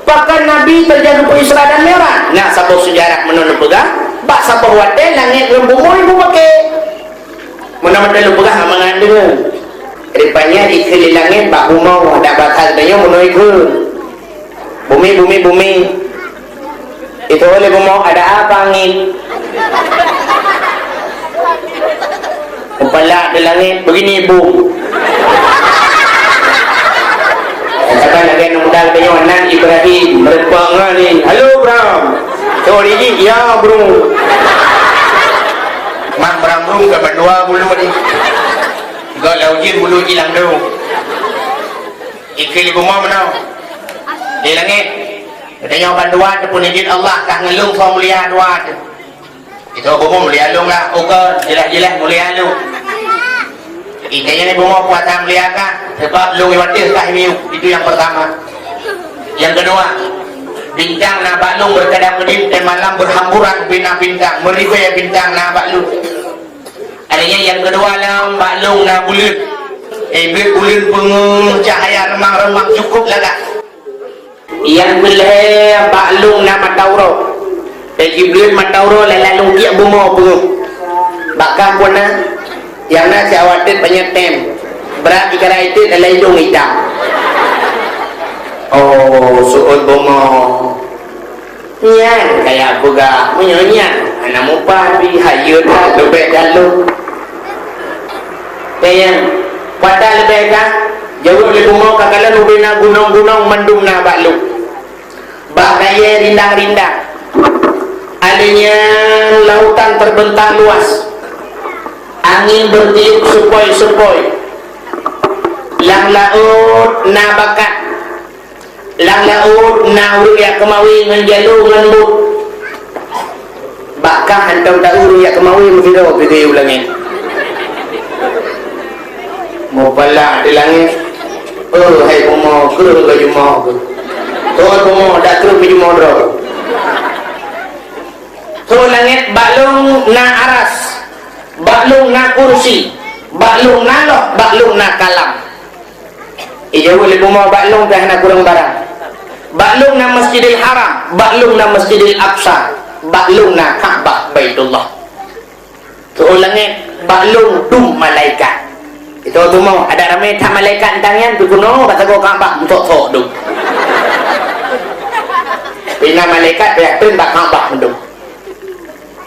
Bahkan Nabi terjadi Isra dan Mi'raj. Nah, sabuk sejarah menurut pegang. Bak sabuk wadah langit dan bumi ibu pakai. Mana-mana lu pegang amangan dengan. Rupanya di langit bak bumi ada bakal tanya menurut ke. Bumi. Itu oleh bumi ada apa angin? Kepala di langit begini ibu. Sekarang lagi yang muda katanya anak Ibrahim merepang ni. Halo Bram. Sorry ni ya bro. Mak Bram bro ke berdua bulu ni. Gak laujin bulu hilang dulu. Ikil ibu mau mana? Di langit. Katanya berdua tu pun izin Allah kah ngelung so mulia dua tu. Itu ibu mau mulia lung lah. Oke jelas-jelas mulia lung. Ikanya ni bunga puasa mulia kah? Sebab lu iwatir kah miu. Itu yang pertama. Yang kedua, bintang na baklung berkedap-kedip dan malam berhamburan bintang-bintang. Meribai bintang na baklung. Adanya yang kedua lah baklung na bulut. Bulut pengung cahaya remang-remang cukup lah kah? Yang boleh baklung na matauro. Bulut matauro lalu dia bunga pengung. Bakal pun na. Yang nak saya khawatir banyak tem. Berat jika itu adalah hidung hitam. Oh, suul bunga. Nyan, kayak aku gak menyanyian. Anak mupa di hayut lah, lebih dalu. Kayak, pada lebih kan? Jauh lebih bunga kakalan ubina gunung-gunung mendung na baklu. Bak raya rindang-rindang. Adanya lautan terbentang luas. Angin bertiup sepoi-sepoi. Lang laut na bakat. Lang laut na uriak kemawi menjalu ngelembut. Bakah hantam tak uriak kemawi menjadu pergi ulangin. Mau pala di langit. Hai pomo kru ke jumo ke. Tuan pomo dak kru ke jumo dro. Tu langit balung na aras. Baklung na kursi, baklung na loh, baklung na kalam. Ija boleh buma baklung dah nak kurang barang. Baklung na Masjidil Haram, baklung na Masjidil Aqsa, baklung na Ka'bah Baitullah. Tu ulangnya baklung dum malaikat. Itu tu mau ada ramai tak malaikat tangan tu kuno kata kau Ka'bah untuk dum. Bina malaikat dia pun bak Ka'bah dum.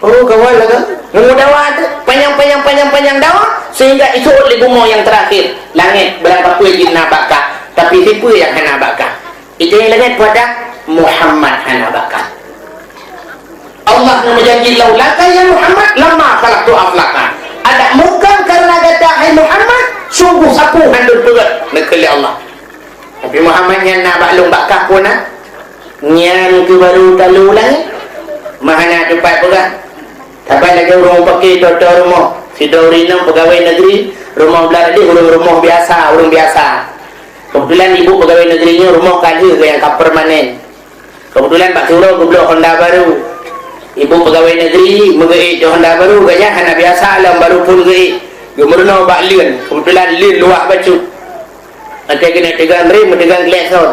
Oh kawan lah kan? Nunggu dawa tu panjang dawa sehingga itu oleh bunga yang terakhir langit berapa pun jina bakar tapi siapa yang hana bakar itu yang langit pada Muhammad hana bakar. Allah nak berjanji laulaka ya Muhammad lama khalaqtu aflaka. Ada bukan karena kata hai Muhammad sungguh aku handul berat nekali Allah. Tapi Muhammad yang nak baklung bakar pun nyan ke baru talu langit mahana cepat berat. Sampai lagi orang pakai doktor rumah. Si Dorina pegawai negeri, rumah belah dia rumah biasa, orang biasa. Kebetulan ibu pegawai negerinya rumah kaji ke yang permanen. Kebetulan Pak Suro beli Honda baru. Ibu pegawai negeri mengeik Honda baru, kayaknya anak biasa alam baru pun geik. Gemerno bak lien. Kebetulan lien luak baju. Nanti kena tegang rim, tegang klakson.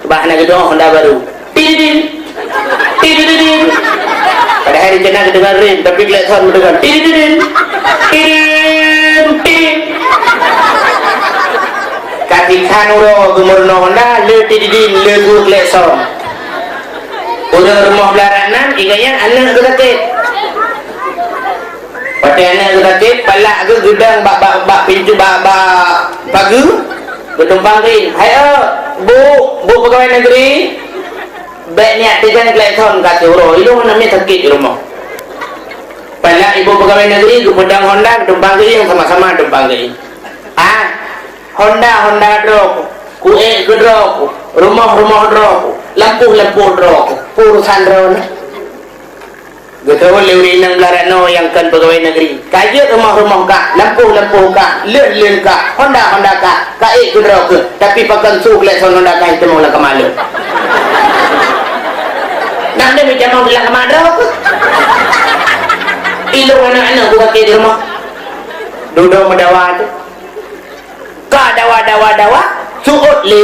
Sebab anak kedua Honda baru. Tidin. Pada hari jenazah dengan rim, tapi klakson mendengar tidin. Katikan uro gemerno Honda le tidin le gur klakson. Udah rumah belaranan iganya anak kerakit. Pada anak kerakit palak ke gedang bak pintu bak pagi bertumpang rin. Hayo bu pegawai negeri baik niat tekan klakson kata uro itu namanya sakit di rumah. Palak ibu pegawai negeri ke pedang Honda bertumpang rin sama-sama tumpang rin. Honda drop, kue drop, rumah drop, lampu drop, urusan drone. Betul lewat nang belarano yang kan pegawai negeri. Kaji rumah kah, lampu kah, luen kah, Honda kah, kai drop ke. Tapi pakai su klakson Honda kah itu mula kemalu. Nak dia macam mau bilang kemana ke? Ilung anak-anak buka di rumah. Duduk mendawa tu. Dawa suut le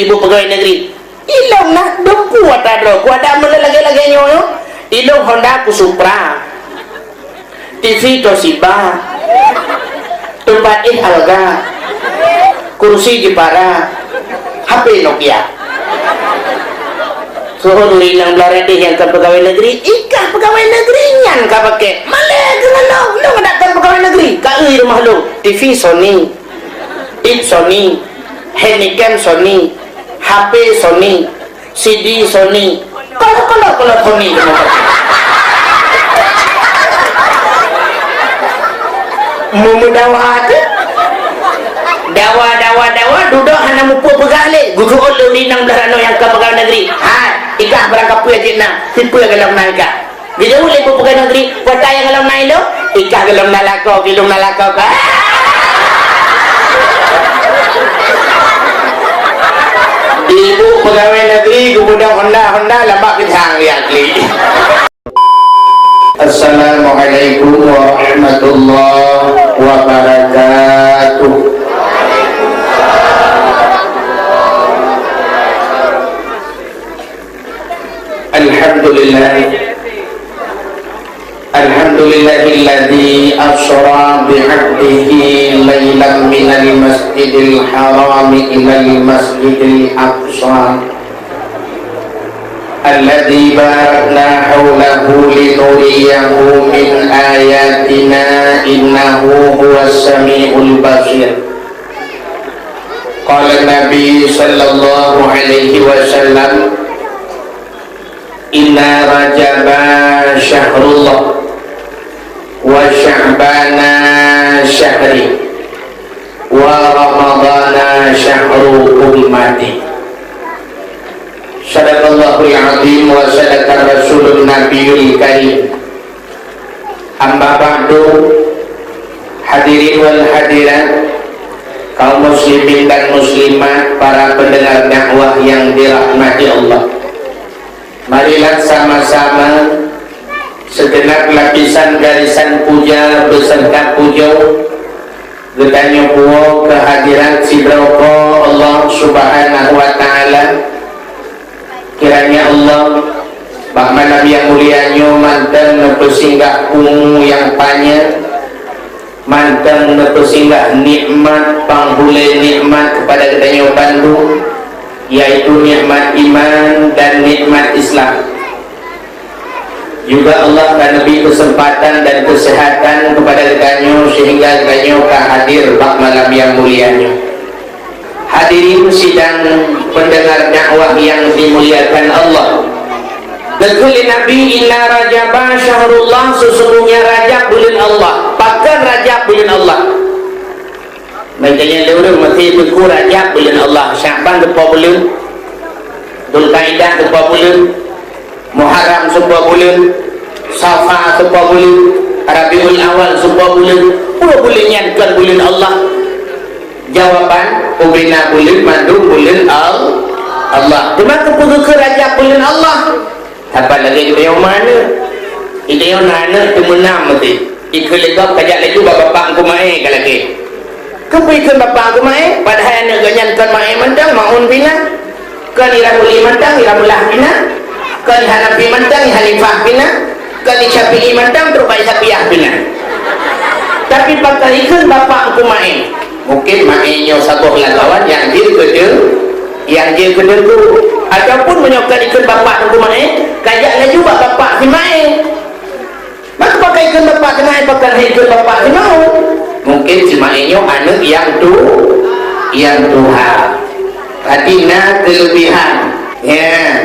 ibu pegawai negeri ilong na duku atado ku ada melalagi-lagi nyo ilong Honda ku Supra, TV Toshiba, tempat Alga, kursi Jepara, HP Nokia. Suruh ilang belarang yang ke pegawai negeri, ikah pegawai negeri yang kau pakai malah kenal lo nggak pegawai negeri kau rumah lo TV Sony, IP Sony, Heineken Sony, HP Sony, CD Sony, kalau Sony memudawat dawa duduk hana mupu pegale gugu ulu linang belarang yang ke pegawai negeri ikah berangkap puya jina tipu yang galam naika bila boleh ku pegawai negeri kota yang galam naik lo ikah galam nalako kilung nalako ka ibu pegawai negeri gubudang Honda lambak bintang lihat li. Assalamualaikum warahmatullahi wabarakatuh. Alhamdulillahilladzi asra bi'abdihi laylan minal masjidil haram ilal masjidil aqsa alladzi barakna hawlahu linuriyahu min ayatina innahu huwas sami'ul basir. Qala Nabi sallallahu alaihi wasallam inna rajaba syahrullah wa sya'bana syahri wa ramadana syahru ummati. Sadaqallahul azim wa sadaqa rasulun nabiyul karim. Amma ba'du, hadirin wal hadirat, kaum muslimin dan muslimat, para pendengar dakwah yang dirahmati Allah, marilah sama-sama segenap lapisan garisan puja beserta pujo getanya puo kehadiran sidraoko Allah subhanahu wa ta'ala. Kiranya Allah bak malam yang mulianya mantan nepesinggah kumu yang banyak, mantan nepesinggah nikmat panghule nikmat kepada getanya Bandung, yaitu nikmat iman dan nikmat Islam. Juga Allah akan lebih kesempatan dan kesehatan kepada rekannya sehingga rekannya hadir bak malam yang mulianya. Hadirin sidang pendengar dakwah yang dimuliakan Allah. Dekuli Nabi inna rajaba syahrullah, sesungguhnya Rajab bulan Allah, bahkan Rajab bulan Allah. Makanya lurus mesti beku Rajab bulan Allah, Syaban sebuah bulan, Dzulqa'dah sebuah bulan, Muharram sebuah bulan, Safar sebuah bulan, Rabiul Awal sebuah bulan. Puluh bulannya bukan bulan Allah. Jawaban ubina bulan mandum bulan Allah. Cuma keputus ke Rajab bulan Allah. Apa lagi kita yang mana? Kita yang mana temenam mesti. Ikelegap kajak lagi bapak aku mai kalagi. Kepikan bapak aku mai, padahal anak ganyankan mai mentang maun bina. Kan iramuli mentang iramulah bina. Kan Hanafi mentang Hanifah bina. Kan Syafi'i mentang terbaik Syafi'ah bina. Tapi pakai ikan bapak aku mai. Mungkin mainnya satu lawan yang dia kedel tu ataupun menyokkan ikan bapak aku mai. Kajaklah juga bapak si mai. Maka pakai ikan bapak si mai, pakai ikan bapak si mau. Mungkin si mainnya anak yang Tuhan. Artinya kelebihan. Ya.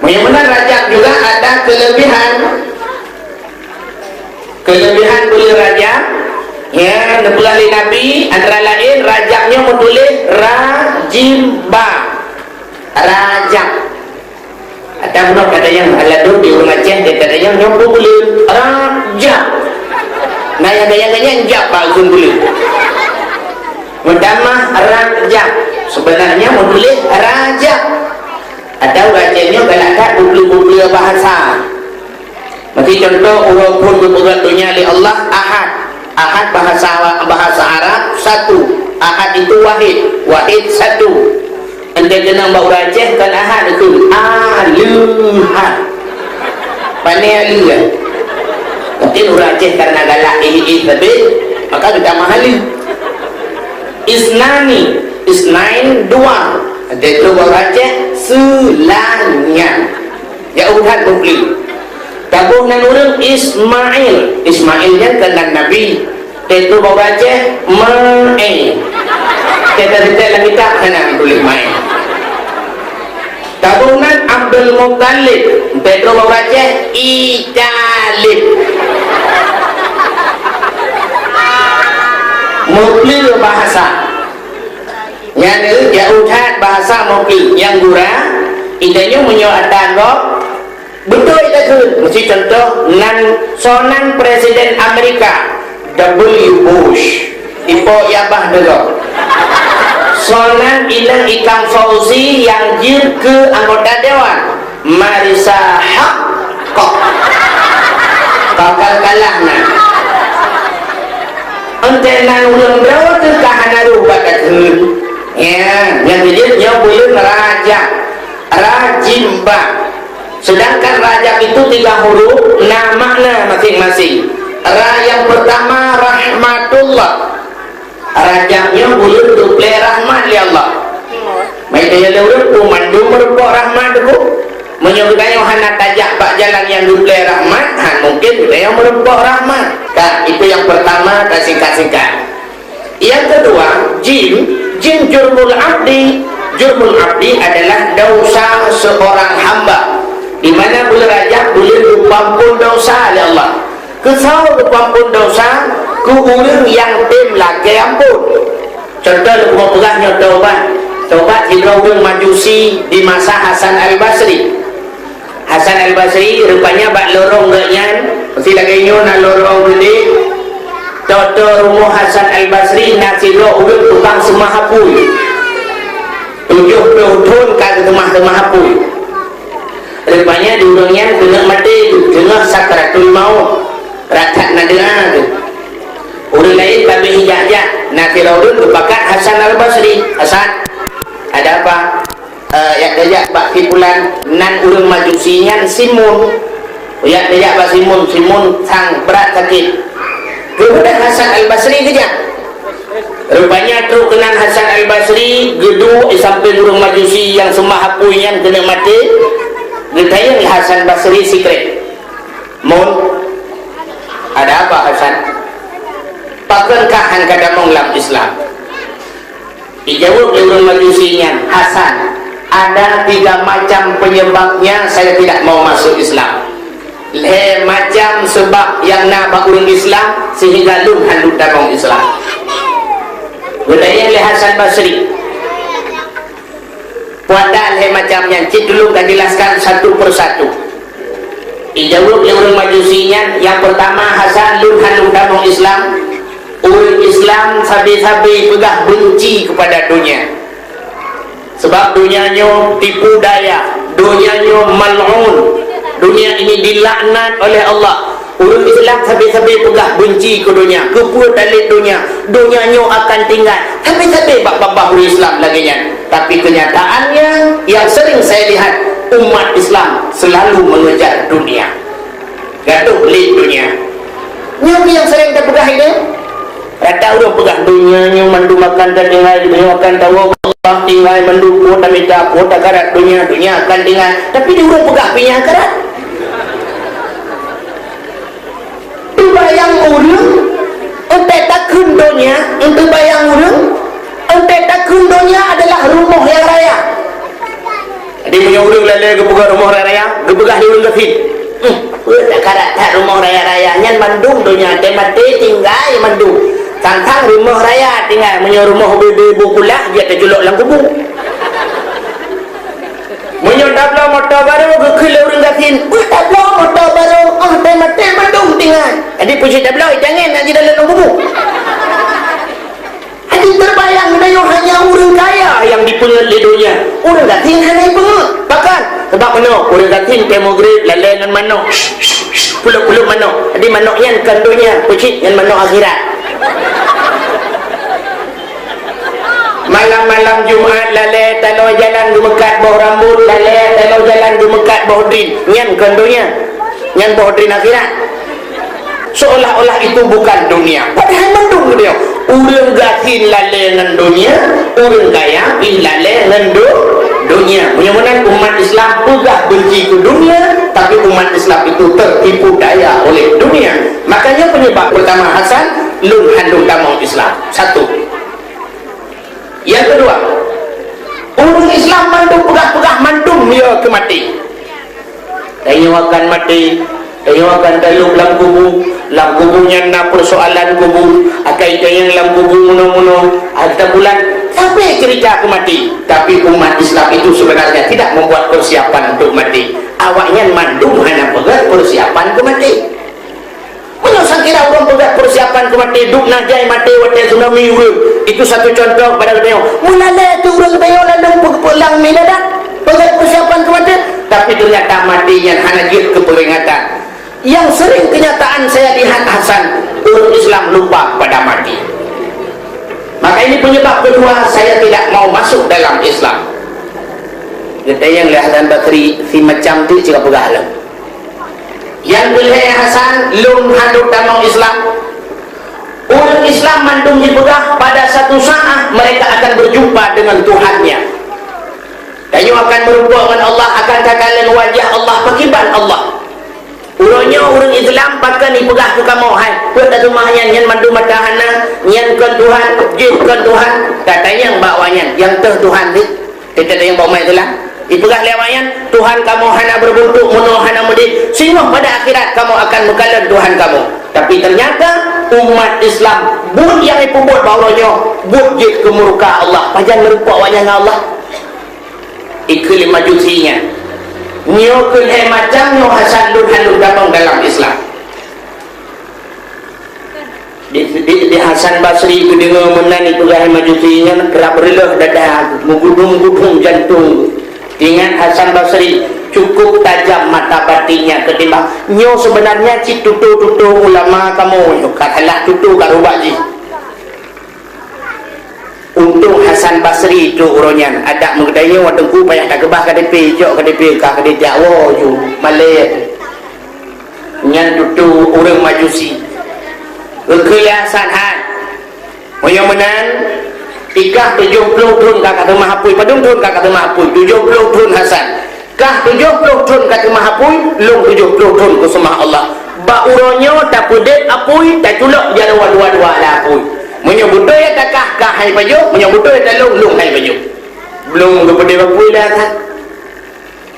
Yang benar Rajab juga ada kelebihan. Kelebihan bulan Rajab. Ya, bulan Nabi antara lain Rajabnya menulis Rajimba. Rajab. Ada pun katanya aladu di rumah Aceh dia katanya nyoba bulan Rajab. Nah yang gaya-gaya jab bagus bulan. Mendamah Rajab. Sebenarnya menulis Rajab. Atau Rajabnya galakkan bubli-bubli bahasa. Bagi contoh walaupun berpegantunya oleh Allah Ahad. Ahad bahasa Arab satu. Ahad itu wahid satu. kita kena bau rajah kan ahad itu aluhan pandai alu kan tapi rajah karena galak tapi maka kita mahali isnain dua itu bau rajah selanya ya udah mungkin tabuhan orang Ismailnya kena Nabi itu bau rajah main kita lagi tak kena boleh main tabuhan Abdul Muttalib itu bau rajah Italib mukli bahasa yang udah bahasa mukli yang gura idenya menyuatan kok betul itu mesti contoh sonan Presiden Amerika W. Bush ipo yabah dulu sonan ilang Ikang Fauzi yang jir ke anggota dewan Marisa Haqqo bakal kalah nah entenan ulang berapa ke kahanaru bakat ya yang dia boleh Rajimba sedangkan rajab itu 3 huruf namanya masing-masing yang pertama rahmatullah rajabnya boleh duple rahmat ya Allah mereka yang lewat pemandu merupakan rahmat itu menyebutkan Yohana tajak pak jalan yang duple rahmat mungkin yang merupakan rahmat kan itu yang pertama dan singkat-singkat yang kedua jin jurmul abdi adalah dosa seorang hamba di mana bulan Rajab boleh diampun dosa oleh Allah kesal diampun dosa ke orang yang tim lagi ampun contoh lebih pegahnya taubat Ibrahim Majusi di masa Hasan Al-Basri rupanya bak lorong ganyan mesti lagi nak lorong gede toto rumah Hasan Al-Basri nasi roh urut tukang semahapul 70 tahun kagak temah hapul rupanya di dunia kena mati kena sakratul maut rakat nadena tu orang lain kami hijak-hijak nanti laurun berpakat Hasan Al-Basri Hasan ada apa yang dajak Pak Fipulan nan urang majusinya Simun yang dajak Pak Simun sang berat sakit kemudian Hasan Al-Basri kejap rupanya truk kenan Hasan Al-Basri gedu sampai urang majusi yang semahapuian kena mati ditanya Hasan Basri secret mun ada apa Hasan pakankah hang kada menglam Islam dijawab oleh urang majusinya Hasan ada 3 macam penyebabnya saya tidak mau masuk Islam macam sebab yang nak urang Islam sehingga lun handuk darong Islam budaya oleh Hasan Basri padahal macamnya cik dulu kan jelaskan satu persatu dijawab oleh orang majusinya yang pertama Hasan lun handuk darong Islam orang Islam sabi-sabi pegah benci kepada dunia sebab dunianya tipu daya dunianya mal'un dunia ini dilaknat oleh Allah orang Islam sabi-sabi pegah benci ke dunia kepuat dari dunianya akan tinggal tapi bab-bab Islam lagi nya tapi kenyataannya yang sering saya lihat umat Islam selalu mengejar dunia gaduh beli dunia yang sering kita pegah ini rata orang pegah dunianya mandu makan dan tinggal makan tahu Allah tinggal mandu kota minta kota karat dunia akan tinggal tapi dia orang pegah punya karat bayang urang entek takun dunia untuk bayang urang entek takun dunia adalah rumah yang raya dia punya urang lele kebuka rumah raya kebegah di urang kafir tak karat tak rumah raya nyan mandung dunia dia mati tinggal mandung tantang rumah raya tinggal punya rumah bebe bukulah dia terjuluk dalam kubur menyodaplah motor baru kekil orang kafir tablah motor baru dia mati mandung tinggal jadi puji tablah jangan nak di dalam kubur jadi terbayang dia hanya orang kaya yang dipungut di dunia orang kafir hanya pungut bahkan sebab mana orang kafir demograde lalai dengan manok puluk-puluk manok jadi manok yang kan dunia puji yang manok akhirat malam-malam Jumaat lale talo jalan gemekat bawah rambut, lale talo jalan gemekat bawah drin, nyan kondonya nyan bawah drin akhirat, seolah-olah itu bukan dunia, padahal mendung dia. Urang gatin lale dengan dunia, urang gaya lale dengan dunia. Mudah-mudahan umat Islam pegah benci ke dunia, tapi umat Islam itu tertipu daya oleh dunia. Makanya penyebab pertama Hasan lun handung damang Islam. Satu. Yang kedua, orang Islam mandung pegah-pegah mandung dia ke mati. Dia akan mati, dia akan dalam dalam kubunya na persoalan kubur, akai yang dalam kubur muno-muno, ada bulan sampai cerita ke mati. Tapi umat Islam itu sebenarnya tidak membuat persiapan untuk mati. Awaknya mandung hanya pegah persiapan ke mati. Menyusah kira orang pegah persiapan ke mati, duk najai mati wadah tsunami. Itu satu contoh kepada kita. Mulanya itu orang kita lalu pulang minadak pegah persiapan ke mati, tapi ternyata mati yang hanya dia keperingatan. Yang sering kenyataan saya lihat Hasan, orang Islam lupa pada mati. Maka ini penyebab kedua saya tidak mau masuk dalam Islam. Kita yang lihat Hasan Basri si macam tu jika pegah. Yang boleh Hasan lum hadut dalam Islam. Orang Islam mandung dipegah, pada satu saat mereka akan berjumpa dengan Tuhannya. Dan yang akan berjumpa dengan Allah, akan kakalan wajah Allah, pakiban Allah. Urangnya orang Islam bahkan dipegah ke kamu, hai buat rumahnya nyan mandu matahana, nyan kan Tuhan, jihkan Tuhan, katanya bawanya yang Tuhan ni, kita ada yang bawa mai itulah. Dipegah lewayan, Tuhan kamu hana berbentuk mono hana mudi, sehingga pada akhirat kamu akan mekalan Tuhan kamu. Tapi ternyata umat Islam buat yang dipubut bawanya, buat jih ke murka Allah, pajan merupak wajah Allah. Ikul majusinya. Nyokul macam nyo Hasan lun handung damang dalam Islam. Di Hasan Basri itu dengar menan itu gaya majusinya kerap berlelah dada, mengudung-gudung jantung. Ingat Hasan Basri cukup tajam mata batinnya ketimbang nyo sebenarnya cik tutu-tutu ulama kamu katalah tutu karubaji. Untung Hasan Basri itu urunyan ada mengadainya watengku payah tak kebah KDP jok KDP kah KDP Jawa ju Malay nyan tutu urang majusi kekeliasan han moyo menan 70 tahun kakak mahapui padung tahun kakak mahapui 70 tahun Hasan kah 70 tahun kakak mahapui long 70 tahun ku semah Allah ba uronyo tak pudet apui tak culok jarawa dua-dua lah apui menyebut ya takah kah hai baju menyebut ya talung lung hai baju belum kepada bapui dah kan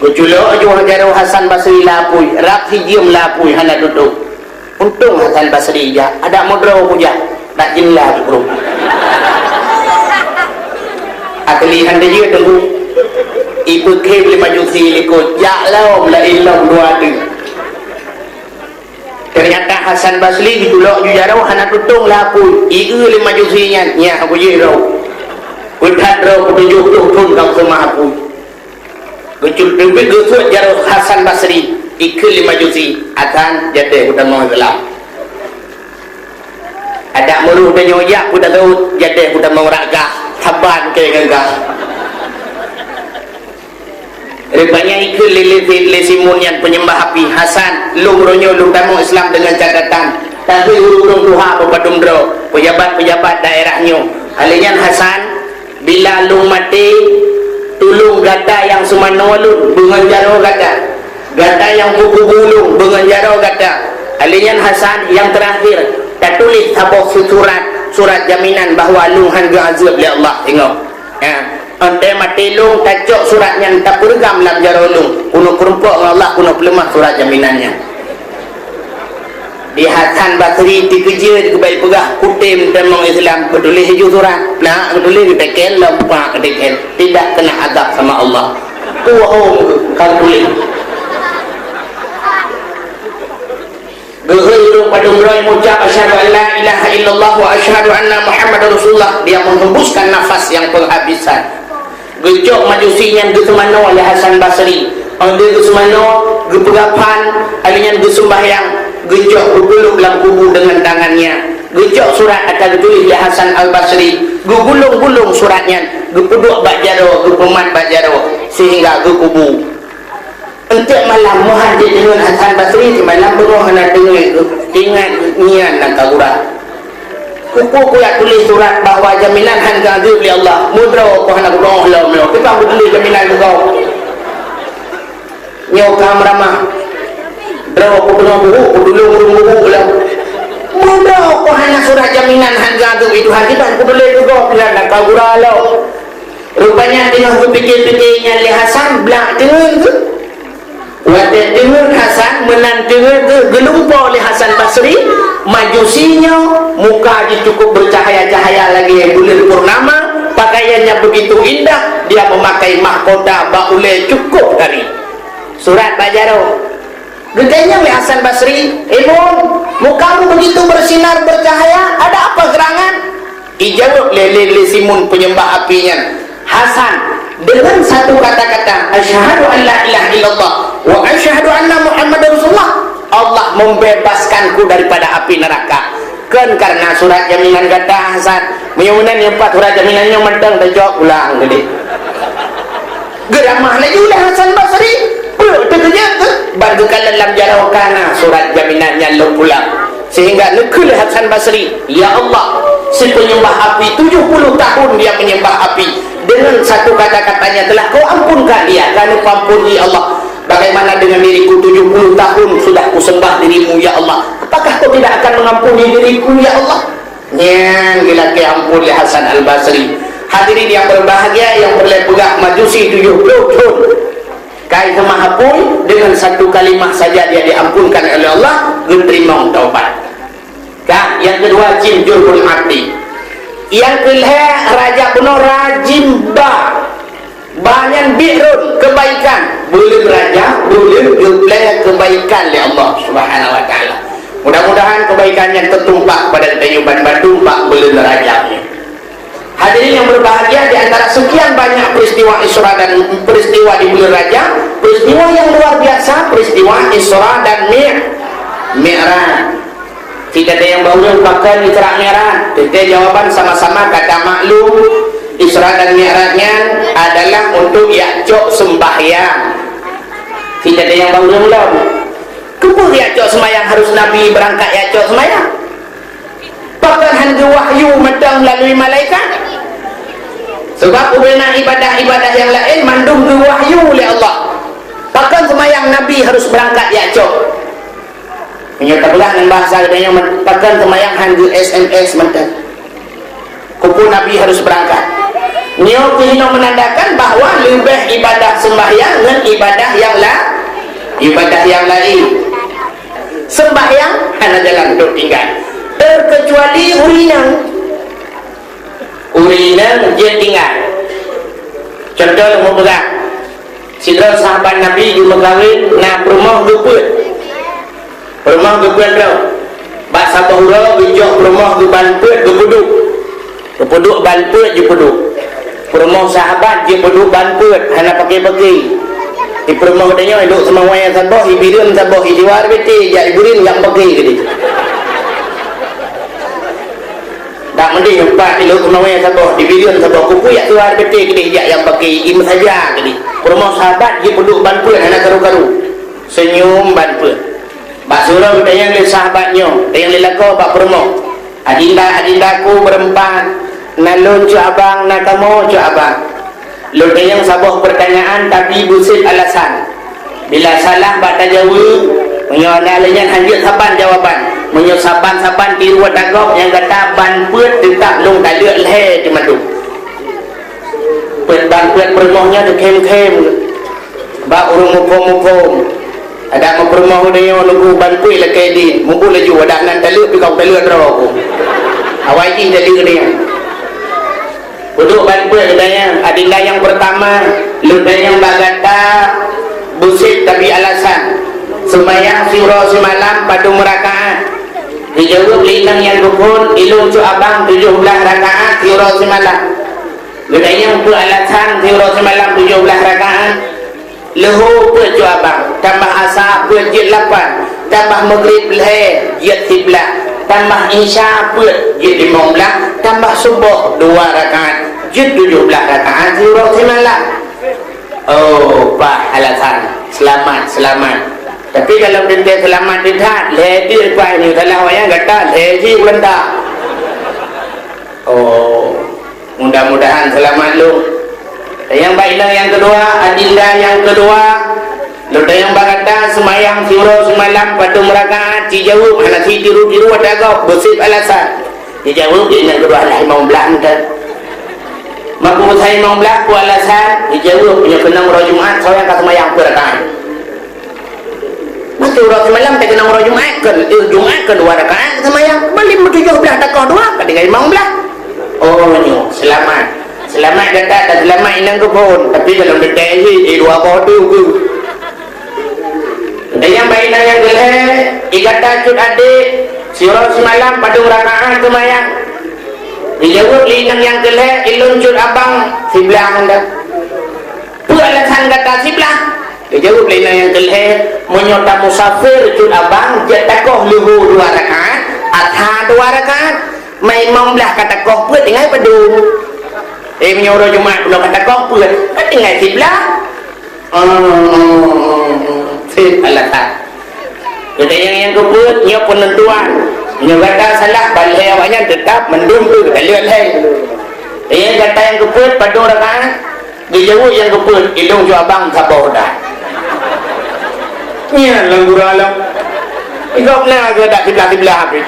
keculo aja hajar Hasan Basri lapui rak hijim lapui hana duduk untung Hasan Basri ja ada modro puja tak jinlah bro aklihan dia tunggu ibu ke boleh maju silikut ya laum la illam dua tu. Ternyata Hasan Basri ditolak jujarau hana tutung lapui ieu lima jusinya nya aku je rau udah rau petunjuk pun kau semua aku kecil lebih gusut jarau Hasan Basri ieu lima jusi akan jadi udah mau gelap ada mulu dan nyoyak udah tahu jadi udah mau ragah taban ke gagah rupanya ikut lesimun yang penyembah api Hasan lumronyo lum tamu Islam dengan catatan tapi urung Tuhan berpadumdro pejabat-pejabat daerahnya halinya Hasan bila lum mati tulung gata yang semana lum benganjaro gata yang buku bulung benganjaro gata halinya Hasan yang terakhir tak tulis sabok surat jaminan bahawa lum hangga azab oleh Allah tengok ya ante mati lung tacok suratnya tak pergam dalam jarolung kuno kerumpuk Allah kuno pelemah surat jaminannya di Hasan Basri dikejar dikebaik pegah kutim demang Islam peduli hijau surat nak peduli ditekel lempak ditekel tidak kena azab sama Allah tuahum kan tulis Gehirung pada umrah mengucap asyhadu an la ilaha illallah wa asyhadu anna Muhammadar Rasulullah dia menghembuskan nafas yang penghabisan gejok majusinya gesemano oleh Hasan Basri dia gesemano gepegapan alinya gesumbahyang gejok berpeluk dalam kubur dengan tangannya Gecok surat akan ditulis oleh Hasan Al-Basri, gulung-gulung suratnya, gepuduk bak jaro, gepemat bak jaro, sehingga gekubu. Untuk malam muhajir dengan Hasan Basri di malam beruah nak dengar ingat nian nak kagura. Kuku yang tulis surat bahawa jaminan harga azab oleh Allah. Mudra ko hanak roh lah melo. Kita tulis jaminan kau. Nyo kam ramah. Draw ko puno buku, dulu buku lah. Mudra ko hanak surat jaminan harga azab itu kita ko tulis juga bila nak kagura lah. Rupanya tengah berfikir-fikirnya oleh Hasan belak dengar tu. Waktu dengar Hasan menandengar gelumpa oleh Hasan Basri, majusinya muka dia cukup bercahaya-cahaya lagi bulan purnama, pakaiannya begitu indah, dia memakai mahkota baulai cukup kali surat bajaro. Gedenya oleh Hasan Basri, Imun, mukamu begitu bersinar bercahaya, ada apa gerangan? Ijawab lele Simun penyembah apinya, Hasan, dengan satu kata-kata asyhadu an la ilaha illallah wa asyhadu anna muhammadar rasulullah, Allah membebaskanku daripada api neraka. Kan karena surat jaminan kata Hasan menyunan yang 4 surat jaminannya medang dan jawab ulang gede geramah lagi oleh Hasan Basri terkejut tu baru dalam jarawakana surat jaminannya lo pulang, sehingga nekul Hasan Basri, ya Allah, si penyembah api 70 tahun dia menyembah api, dengan satu kata-katanya telah kau ampunkan dia, karena kau ampuni Allah. Bagaimana dengan diriku 70 tahun sudah kusembah dirimu ya Allah, apakah kau tidak akan mengampuni diriku ya Allah? Yang gila ke ampun oleh Hasan Al-Basri. Hadirin yang berbahagia yang berlebulah majusi 70 tahun kai semahapun dengan satu kalimat saja dia diampunkan oleh Allah, diterima taubat. Yang kedua jim jurbul mati. Yang kelima raja kuno rajim banyak birun kebaikan, boleh raja boleh gebleh kebaikan oleh Allah Subhanahu wa taala. Mudah-mudahan kebaikannya tertumpah pada tayuban batu pak boleh rajanya. Hadirin yang berbahagia, di antara sekian banyak peristiwa Isra dan peristiwa di bulan Rajab, peristiwa yang luar biasa peristiwa Isra dan Mi'raj. Tidak ada yang baru pakai Isra Mi'raj. Kita jawaban sama-sama kata maklum. Isra dan Mi'rajnya adalah untuk yakcok sembahyang. Tidak ada yang baru belum. Kepul yakcok sembahyang harus Nabi berangkat yakcok sembahyang. Bahkan hanya wahyu medang melalui malaikat. Sebab ubena ibadah-ibadah yang lain mandung ke wahyu oleh Allah. Bahkan sembahyang Nabi harus berangkat yakcok. Menyatakanlah dengan bahasa adanya bahkan sembahyang hanya SMS medang. Kumpul Nabi harus berangkat. Nyo kini menandakan bahawa lebih ibadah sembahyang dengan ibadah yang lain. Sembahyang hanya jalan untuk tinggal, terkecuali urinan dia tinggal. Contoh yang mau pegang sidra sahabat Nabi di Megawin nak rumah geput tau bak sabahura bijak rumah ke banput gepuduk banput je puduk rumah sahabat je puduk banput hanya pakai di rumah dia elok sama wayang sabah ibirun sabah idiwar beti ya iburin yang pakai gede tak mending empat elok sama wayang sabah ibirun sabah kuku ya tuar beti gede ya yang pakai im saja gede rumah sahabat je puduk banput hanya karu-karu senyum banput bak surau kita yang le sahabatnya yang le lako bak rumah adindaku berempat nalun cu abang nakamu cu abang lu yang sabah pertanyaan tapi busit alasan bila salah bak tajawab menyonalnya hanjut saban jawaban menyosaban tiru dagok yang kata ban put tetap long tak lek le di madu put ban put permohnya tu kem bak urung mukom ada mau permoh dia nunggu ban put le kedi munggu laju ada nan taluk pi kau taluk ro aku awai ini jadi dia duduk banput katanya adinda yang pertama luda yang bagata busit tapi alasan sembahyang surah semalam pada merakaat dijawab linang yang rukun ilung cu abang 17 rakaat surah semalam luda yang untuk alasan surah semalam 17 rakaat lehu pe cu abang tambah asar pe jid 8 tambah maghrib leher jid 11 tambah isya put jid 15, tambah subuh 2 rakaat jid 17 rakaat surah semalam. Oh pak alasan selamat. Tapi kalau dia selamat tidak ledi apa ini kalau yang kata ledi ulenda. Oh mudah-mudahan selamat lu. Yang baiklah yang kedua, adillah yang kedua. Luda yang berkata semayang surau semalam pada merakaat dijawab hanya si tiru-tiru ada kau bersih alasan dijawab yang kedua lah imam belah muda maku saya imam belah ku alasan dijawab punya kena murah Jumat saya akan semayang berakaat mati surau semalam tak kena murah Jumat Jumat kedua rakaat semayang balik 17 takau dua ketika imam belah. Oh ni selamat kata dan selamat inang kebun tapi kalau detik dua bodoh ke. Dan yang baik dan yang gelap ikatan cut adik surau semalam pada rakaat semayang dijawab linang yang gelap ilun cut abang sebelah anda alasan kata sebelah dijawab linang yang gelap menyota musafir cut abang jatakoh luhu 2 rakaat atha 2 rakaat main membelah kata koh pun tinggal padu menyuruh Jumat belum kata koh pun kan tinggal sebelah alasan. Jadi yang kebut nya penentuan nya kata salah balai awaknya tetap mendung tu kita lihat lain. Yang kata yang kebut pada rakaat dijawab yang kebut ilung ju abang sabar dah. Nya langgur alam. Ikau nak ke tak sebelah habis.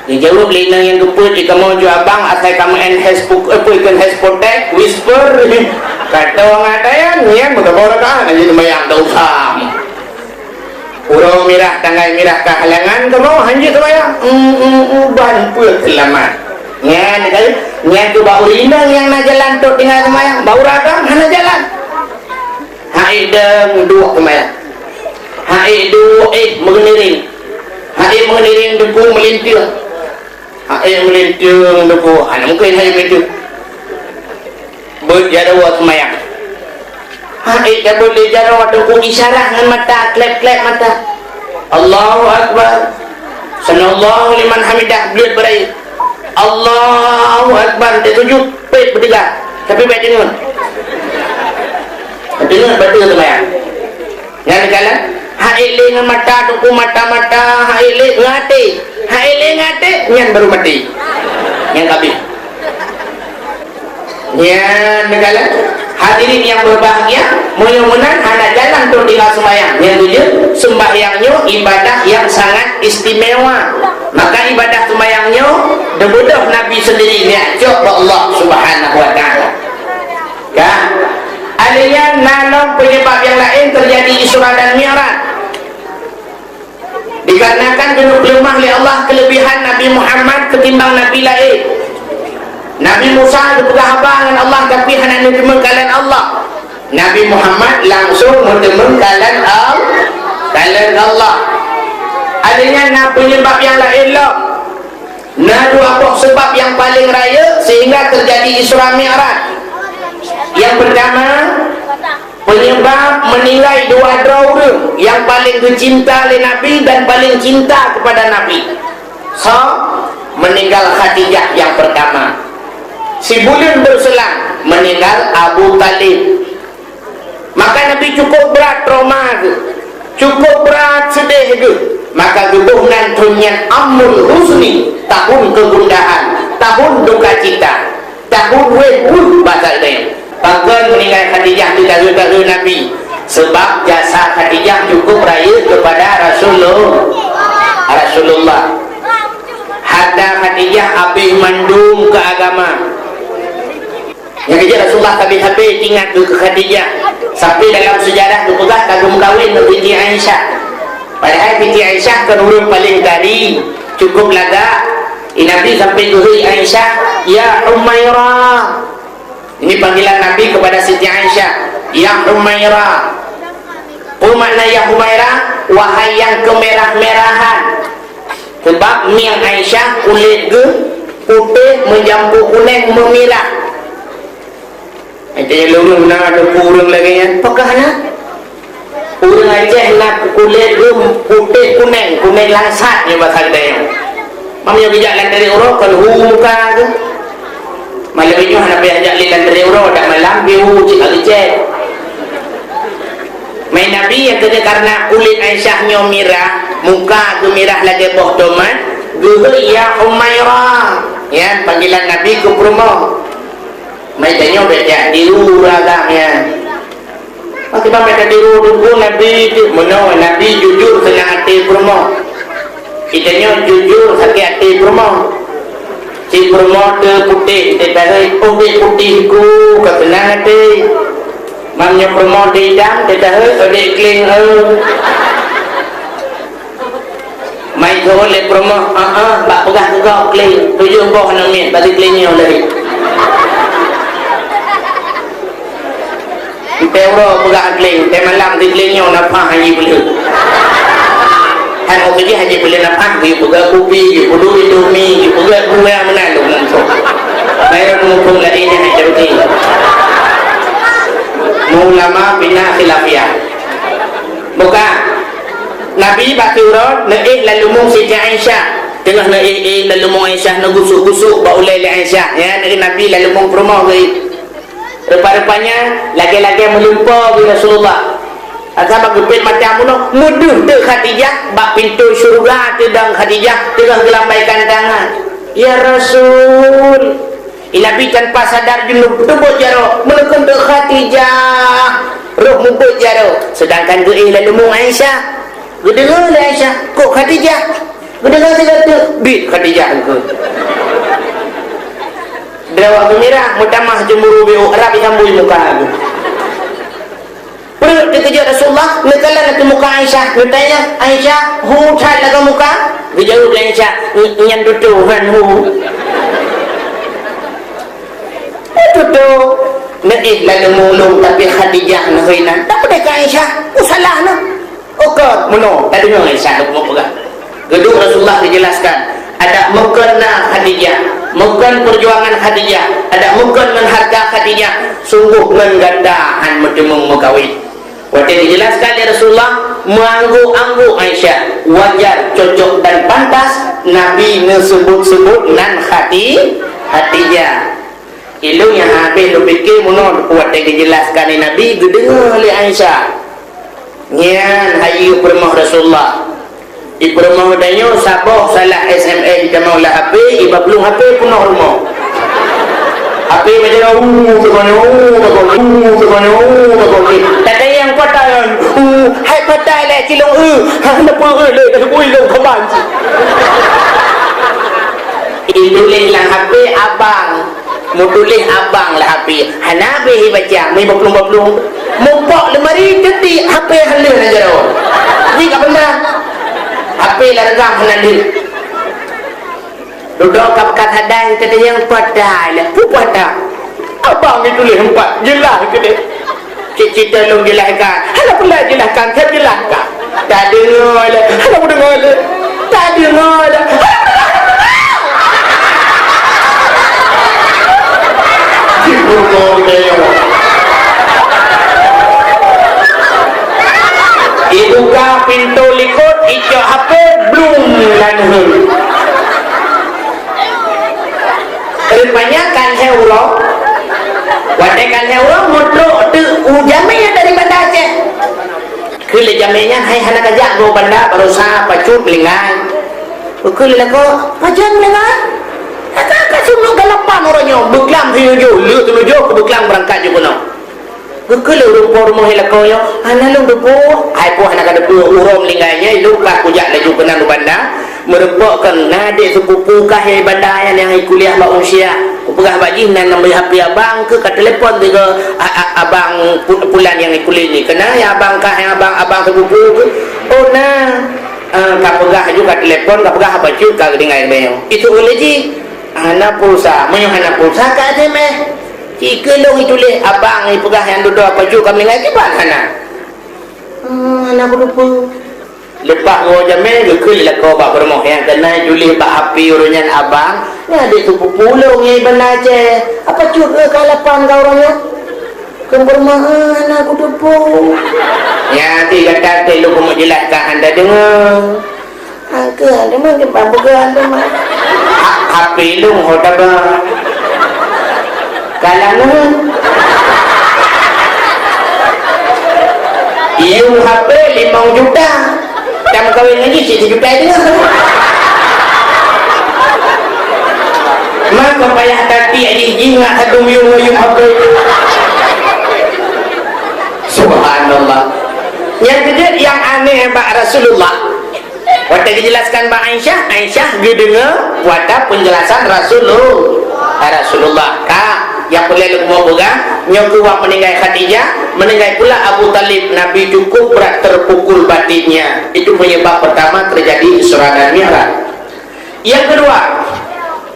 Dijawab lina yang kebut jika mau ju abang asal kamu Facebook kan hashtag whisper kata orang ada yang niat berapa rakaat aja sembahyang tak usah urau mirah tanggai mirah kehalangan kamu hanya sembahyang ban pun selamat ngan tu bau lina yang nak jalan tu tinggal sembahyang bau rakam hana jalan haideng dua sembahyang haidu mengeniring debu melintir melintir debu hana mungkin hanya melintir berjarawa semayang dia boleh jarawa tunggu isyarat dengan mata klep-klep mata Allahu Akbar sanallahu liman hamidah beliau berair Allahu Akbar dia tujuh baik bertiga tapi baik dengar betul semayang yang kalah haile dengan mata tunggu mata-mata haile ngate yang baru mati yang kabin ya negara hadirin yang berbahagia mudah-mudahan anda jalan untuk tinggal sembahyang yang tujuh sembahyangnya ibadah yang sangat istimewa maka ibadah sembahyangnya debudah Nabi sendiri ni'ajak Allah subhanahu wa ta'ala ya alian nalam penyebab yang lain terjadi Isra dan Mi'raj dikarenakan genuk lemah oleh Allah kelebihan Nabi Muhammad ketimbang Nabi lain. Nabi Musa dipegang dengan Allah tapi hanya menerima kalan Allah. Nabi Muhammad langsung menerima kalan Allah. Adanya nak penyebab yang lain lah. Nah dua sebab yang paling raya sehingga terjadi Isra Mi'raj. Yang pertama penyebab menilai dua orang yang paling dicinta oleh Nabi dan paling cinta kepada Nabi. So meninggal Khadijah yang pertama. Si bulan berselang meninggal Abu Talib. Maka Nabi cukup berat trauma itu, cukup berat sedih itu. Maka gebuhnan tunyan Amul Husni, tahun kegundahan, tahun duka cita, tahun wehud bahasa ini. Bahkan meninggal Khadijah di tahun Nabi. Sebab jasa Khadijah cukup raya kepada Rasulullah. Hatta Khadijah habis mandum ke agama. Yang kerja Rasulullah habis-habis ingat ke Khadijah sampai dalam sejarah dipegah kagum kahwin dengan binti Aisyah. Padahal binti Aisyah kan orang paling tadi cukup laga. Nabi sampai ke Aisyah, ya Umairah. Ini panggilan Nabi kepada Siti Aisyah, ya Umairah. Apa makna ya Umairah? Wahai yang kemerah-merahan. Sebab miang Aisyah kulit ke putih menjampu kuning memirah. Jadi lurung nak ada kurung lagi ya. Apakah nak? Kurung Aceh nak kulit putih kuning langsat ni bahasa dia. mamnya bijak landari urut kalau muka tu malam ini nak pergi ajak landari urut dak malam biu cik kali cek main Nabi yang kena karena kulit Aisyahnya mirah muka tu mirah lagi boh tomat gugur ya Umairah ya panggilan Nabi ke rumah main tanya beja diru ragamnya tiba mereka diru dulu Nabi mana Nabi jujur senang hati rumah kitanya jujur sakit hati rumah si rumah tu putih kita tahu putih ku kesenang hati mamnya rumah di dam kita tahu ada iklim main tu oleh rumah bak pegang juga iklim tujuh boh namin bagi iklimnya lagi Tewro pegang kling, malam di klingnya napah haji beli. Han okey haji beli napah, dia pegang kopi, dia pegang indomie, dia pegang buah mana lu langsung. Bayar mumpung lagi ni haji beli. Ulama bina khilafiyah. Bukan. Nabi baturut naik lalu mung Siti Aisyah. Tengah naik lalu mung Aisyah nak gusuk-gusuk bau lele Aisyah. Ya, Nabi lalu mung rumah gay. Rupa-rupanya lagi-lagi melumpah di Rasulullah asal bagupin macam mana muduh tu Khadijah bak pintu syurga tu dan Khadijah tengah gelambaikan tangan ya Rasul ilabi tanpa sadar junub tebuk jaro melukun tu Khadijah roh mubuk jaro sedangkan geih lalu mung Aisyah gedengar le Aisyah kok Khadijah gedengar segala tu bit Khadijah ke Dewa gembira mutamah jemuru biu Arab sambui muka aku. Perlu dikejar Rasulullah nekala nak muka Aisyah bertanya Aisyah hu chat laga muka dijawab Aisyah nyan duduhan hu itu naik lalu mulung tapi Khadijah nahinan tak pada Aisyah salah nah okey mono tadi dengan Aisyah nak pegang gedung Rasulullah dijelaskan ada mukena Khadijah mukun perjuangan Khadijah ada mukun mengharga Khadijah sungguh menggandahan medemung megawin waktu dijelaskan oleh Rasulullah menganggu-anggu Aisyah wajar cocok dan pantas Nabi nesebut-sebut nan Khadijah ilu yang habis lu fikir munol waktu dijelaskan oleh Nabi gedengar oleh Aisyah nyan hayu permah Rasulullah di perumah danyo sabah salah SMS kita mau lah HP iba belum HP punah rumah HP macam tak ada yang patahan hai patai lah cilong kenapa le kata bui lo kaban ini lah HP abang mau tulis abang lah HP hanabi baca mai baplung mumpok lemari jadi HP halus aja dah ni tak benar HP largam nanti duduk kat hadai kata yang padai lah pupada abang itu leh empat jelas ke dia cita long jelaskan hala pula jelaskan saya jelaskan tak dengar lah hala pun dengar lah tak dengar lah dibuka pintu likut hijau HP belum lanhur rupanya kan heuro wadai kan heuro modok tu jamnya dari Banda Aceh kele jamnya hai hana kajak go Banda barusa pacut lingai kele lako pajan lingai kata semua galapan orangnya beklam hiyo lu tu ke beklam berangkat je kono kekele rupa rumah hilako yo ana lu depu ai po ana kada pu urom lingainya lu ka kujak laju kena lu Banda merupakan ngadik sepupu kah Banda yang kuliah ba usia pegah baji nan nambah HP abang ke telepon juga abang pulan yang kuliah ni kena ya abang kah yang abang sepupu oh nah ka pegah juga telepon ka pegah baju ka dengan bayo itu boleh ji ana pulsa moyo ana pulsa ka ade meh jika long itu leh abang ni pegah yang duduk baju kami ngai kibat ana ana berupa lepas go jamel gekul lah kau bak bermoh yang kena julih bak api urunyan abang ni adik tu pulung yang benar je apa juga kalapan kau orangnya kembermahan aku depu ya nanti kata lu mau jelaskan anda dengar ke anda mah ke bambu ke anda mah HP lu hoda ba kalangan yung HP 5 juta jam kawin lagi 1 juta itu maka payah tadi jingat hadum yung HP subhanallah. Yang kedua yang aneh Pak Rasulullah waktu dijelaskan Mbak Aisyah gedengar wadah penjelasan Rasulullah kak yang boleh lu mau boga nyokuwa meninggal Khadijah meninggal pula Abu Talib. Nabi cukup berat terpukul batinnya, itu penyebab pertama terjadi Isra dan Mi'raj. Yang kedua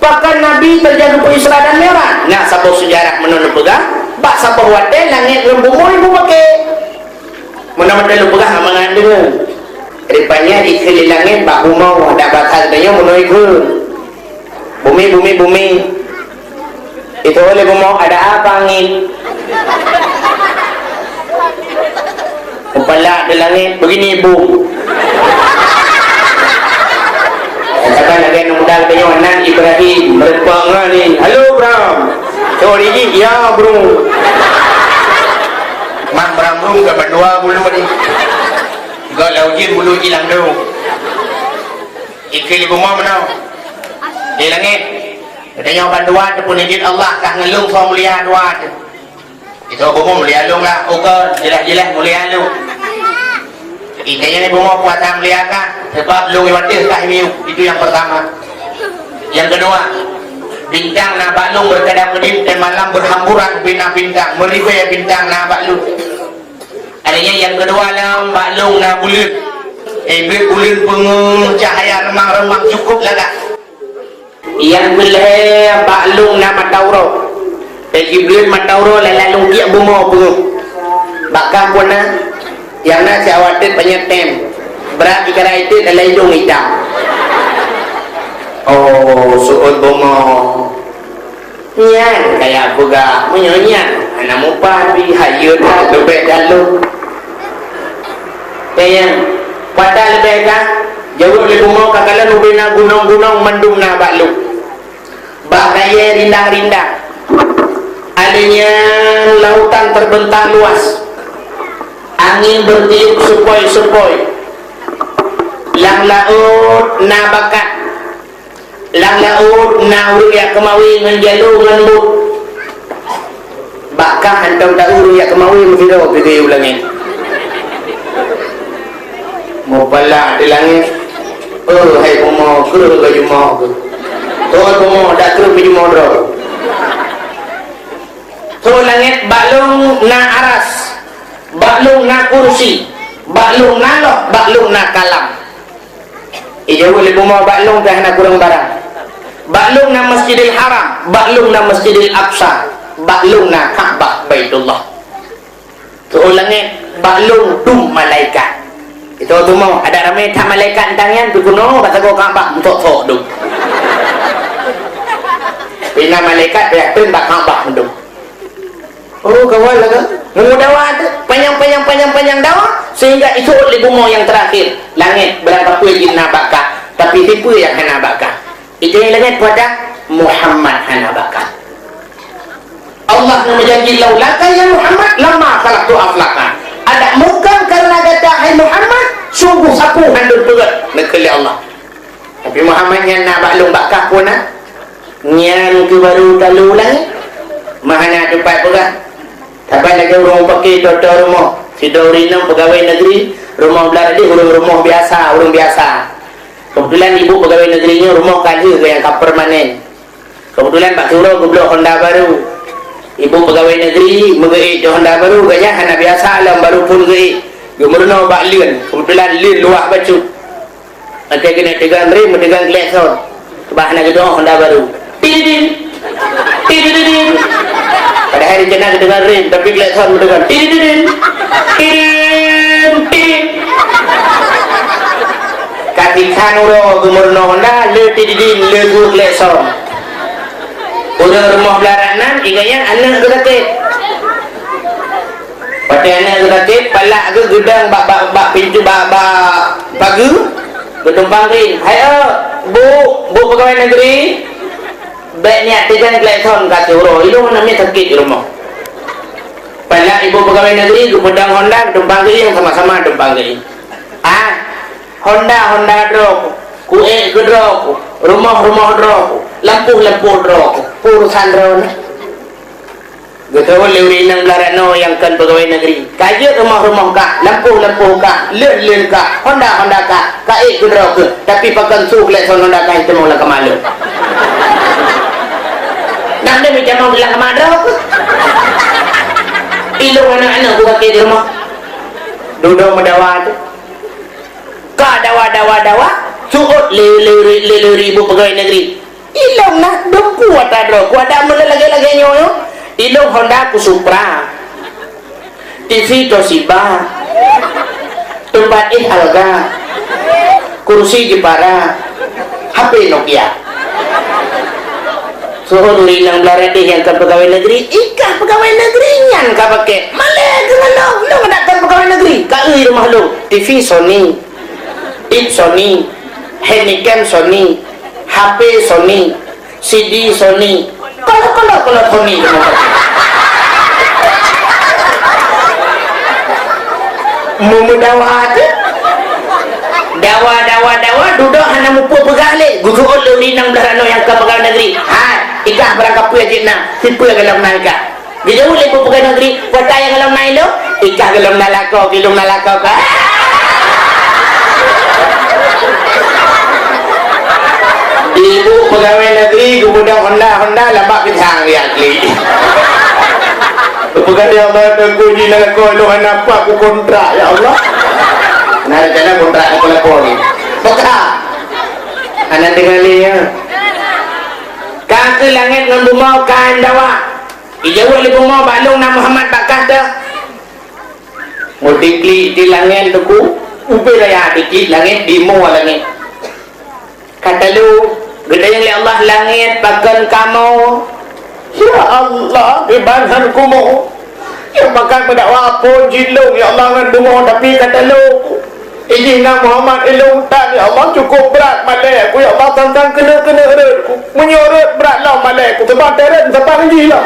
bahkan Nabi terjadi Isra dan Mi'raj. Nah sabuk sejarah menurut boga bak sabuk wadah langit lembumur ibu pakai mana-mana lu pegang mengandung rupanya di langit bak bumau ada bakal tanya menurut bumi itu oleh bumau ada apa angin kepala di langit begini ibu katakan lagi yang muda katanya anak Ibrahim berpangga ni halo Bram sorry ya bro mang Bram ke berdua bulu ni gak laujin bulu hilang dulu ikil ibu mau menau di langit katanya bantuan pun izin Allah kah ngelung so mulia dua itu ibu mau mulia lung lah oke jelas mulia lung ikanya ibu mau kuasa mulia kah sebab lung iwatir kah itu yang pertama. Yang kedua bintang na baklung berkedap-kedip dan malam berhamburan bintang-bintang meribaya bintang na baklung. Adanya yang kedua lah baklung na bulan bulan pengung cahaya remang-remang cukup lah kak. Yang boleh baklung na matauro bulan matauro lalalung dia bumo pengung bakal pun na yang na si awatit banyak tem berat ikara itu lalai hidung hitam. Oh, suul bungo nyan kayak buga menyanyian anak mupa di hayut lebih dalu kayak pada lebih kan jauh lebih bungo kakalan ubina gunung-gunung mendung na balu bagaya rindang-rindang adanya lautan terbentang luas angin bertiup sepoi-sepoi lang laut na bakat lang laut na ya kemawi nganjalu nganbut bakah hantam dauru ya kemawi menghidup pergi ulangin mau pala di langit hai pomo kru ke jumo tuan pomo dak kru ke jumo dro tu langit balung na aras balung na kursi balung na loh balung na kalam jauh boleh pomo balung dah nak kurang barang baklung na Masjidil Haram, baklung na Masjidil Aqsa, baklung na Ka'bah Baitullah. Tu ulangnya baklung dum malaikat. Itu tu mau ada ramai tak malaikat tangan tu kuno kata kau Ka'bah untuk dum. Bina malaikat dia pun tak Ka'bah dum. Oh kawan lah kan? Nunggu dawa tu panjang dawa sehingga itu oleh bumi yang terakhir langit berapa pun jin nabakah tapi tipu yang kena bakah. Itu yang langit pada Muhammad hanabaka. Allah menjanji laulaka ya Muhammad lama khalaqtu aflaka. Ada muka karena kata hai Muhammad sungguh sapu handul pegat nekeli Allah. Tapi Muhammad yang nak baklung bakah pun nyan ke baru talu langit. Mahana tempat pegat. Tapi lagi orang pakai toto rumah. Si Dorina pegawai negeri, rumah belah tadi rumah biasa. Kebetulan ibu pegawai negerinya rumah kayu yang permanen. Kebetulan Pak Turo goblok Honda baru. Ibu pegawai negeri mengeik Honda baru gaya hana biasa alam baru pun geik. Gemerno bak lien. Kebetulan lien luah bacu. Nanti kena tegang rem, tegang klakson. Bah nak gedong Honda baru. Tidin. Pada hari jenah kedengar rem tapi klakson mendengar tidin. Katikan ulo gumurno Honda le tidin le gu klakson. Udah rumah belaranan iganya anak gerakit. Pada anak gerakit palak ke gedang bak pintu bak pagu getumpang rin. Hai bu pegawai negeri baik niat tiga kelihatan kata orang itu namanya sakit di rumah. Pada ibu pegawai negeri gudang Honda tumpang yang sama-sama tumpang Honda drop kue drop rumah drop lampu drop urusan drone gitu boleh nang larano yang kan pegawai negeri kaya rumah kah lampu kah len kah Honda kah kaya drop tapi pakai su kelihatan Honda kah itu malah kemalu nak dia macam mau bilang kemana ilung anak-anak buka di rumah duduk mendawa tu ka dawa suut ribu pegawai negeri ilung nak doku kuat mula lagi nyoyo ilung Honda ku Supra TV Toshiba tempat Alga kursi Jepara HP Nokia suruh nang belarati yang ke pegawai negeri ikah pegawai negeri yang ka pakai malay kenal lu nak pegawai negeri ka rumah lu TV Sony Sony Handycam Sony HP Sony CD Sony kalau Sony memudawat dawa duduk hana mupu pegale gugu lu nang belarano yang ke pegawai negeri ikah berangkat puya jina siapa galam naika bila boleh pegawai negeri kota yang galam naik lo ikah galam nalakau ka ibu pegawai negeri gudang Honda lambak bintang yakli pegawai Allah tengku di nalakau lo apa aku kontrak ya Allah nah rencana kontrak aku lapor ni peka anak tinggal ni ya kaki langit dengan bumau kain dawa ijau oleh bumau balung na Muhammad bakah dah mutikli di langit tuku ubi raya dikit langit di mua langit kata lu gede yang li Allah langit bahkan kamu ya Allah ibadah kumu yang bahkan berdakwah pun jilung ya Allah dengan bumau tapi kata lu Ijina Muhammad ilung tak ya Allah cukup berat malai aku ya Allah tentang kena menyorot berat lah malai aku sebab teret sebab haji lah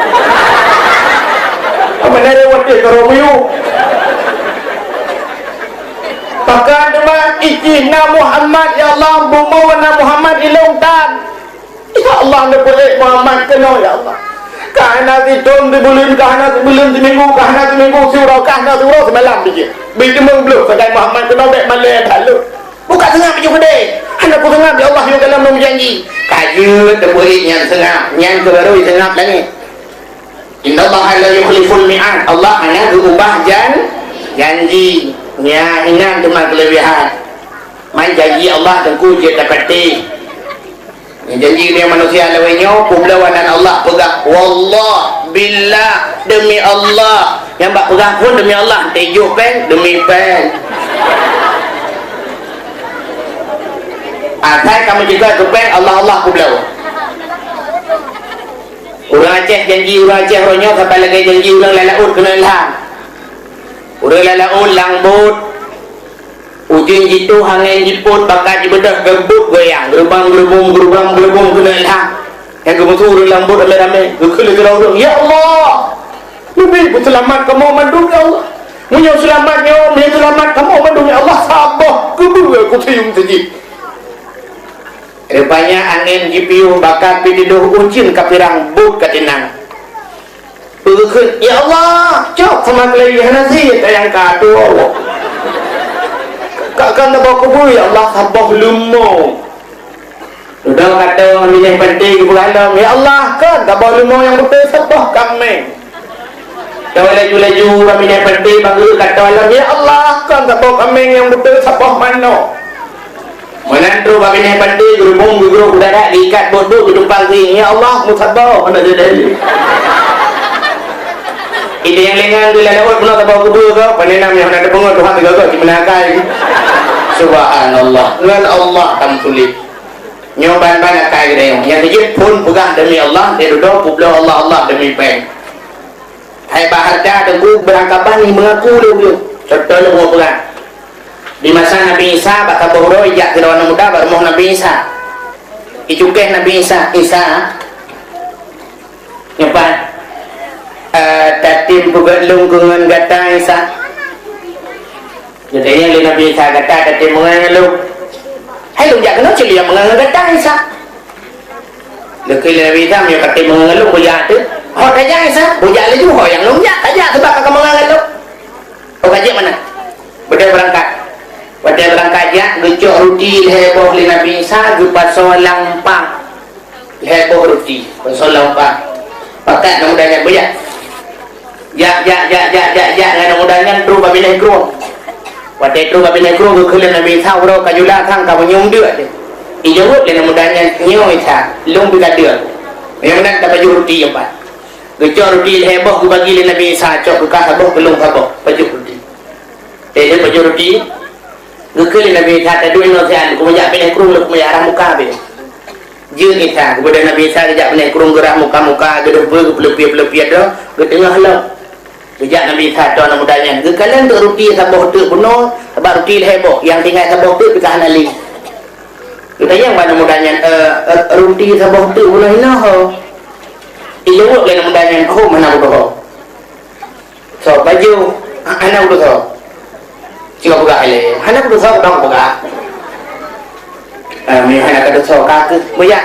apa nari wakil karomiyu bahkan dengan Ijina Muhammad ya Allah bumuwana Muhammad ilung tak ya Allah nak boleh Muhammad kena ya Allah kahana tidum di bulan kahana di bulan di minggu surau semalam dia bila mengbeluk kedai Muhammad kena baik malai lalu buka tengah baju kedai anak ku tengah ya Allah yang dalam nombor janji kaya terburik yang tengah yang terbaru tengah langit inna Allah la yukhliful mi'ad Allah hanya berubah janji ya ingat dengan kelebihan main janji Allah tengku je dapati janji dia manusia lawainya pembelawanan Allah pegang wallah billah demi Allah yang bak pegang pun demi Allah tejuk pen demi pen saya kamu juga ke pen Allah pembelawa orang Aceh janji orang Aceh orangnya sampai lagi janji orang lalaut kena ilham orang lalaut langbut ujung jitu hangin jiput bakat dibedah gebut goyang gerubang kena ilham yang kemudian orang lambut ramai-ramai kekele-kele ya Allah lebih selamat kamu mandung ya Allah punya selamat kamu mandung ya Allah sabar kedua aku tium saja rupanya angin GPU bakat pididuh ucin kapirang but katinang berkut ya Allah cok sama kelebihan nasi tayang kado kakak nak bawa kubur ya Allah sabar lumo udah kata minyak penting keberhalam ya Allah kan tak bawa lumo yang betul sabar kami dah laju minyak penting bangga kata alam ya Allah kan tak bawa kami yang betul sabar mana menantu minyak penting gerubung guguruk udara diikat bodoh gedumpang ring ya Allah musabar mana jadi ide yang lengan tu lelawat pun tak bawa kubur ke panenam yang ada pengut Tuhan tegak di menakai subhanallah dengan Allah tam sulit nyoban banyak kai dia yang dijit pun pegang demi Allah dia duduk pula Allah demi pen hai bahagia tengku berangkapan ni mengaku dia serta lu mau pegang di masa Nabi Isa bakal berhoro ijak kirawan muda baru mau Nabi Isa icukeh Nabi Isa Nyepan tatim bugat lungkungan gata Isa. Jadi yang Nabi Isa kata tatim mengalung. Hai lung jak kena cili yang mengalung gata Isa. Lekui Nabi Isa yang tatim mengalung bujak tu. Ho tajak Isa, bujak lagi ho yang lung jak tajak sebab kamu mengalung. Oh kajak mana? Berdaya berangkat ya, gecok roti heboh li Nabi Isa, jumpa solang pang heboh roti, solang pang pakat namudanya banyak ya, namudanya terus babi naik kerung waktu itu babi naik kerung, gekul Nabi Isa urau kajulah kang kamu nyung dia ijawut li namudanya nyung Isa, lung bigadir yang mana dapat roti apa gecok roti heboh bagi li Nabi Isa, cok kekah heboh, gelung heboh, baju roti dia baju roti gekul Nabi Isa tadi nasihat kemudian pindah kerung kemudian arah muka be je kita kemudian Nabi Isa kejap pindah kerung gerak muka gedung pelepia dah ke tengah lah kejap Nabi Isa tu anak mudanya gekalan tu roti sabah tu penuh sabah roti heboh yang tinggal sabah tu pika hanali kita yang mana mudanya roti sabah tu penuh hina ho ijawuk le mudanya ho mana bodoh so baju anak bodoh jika buka ile, anak berusaha dong buka. Anak berusaha kaki, buya.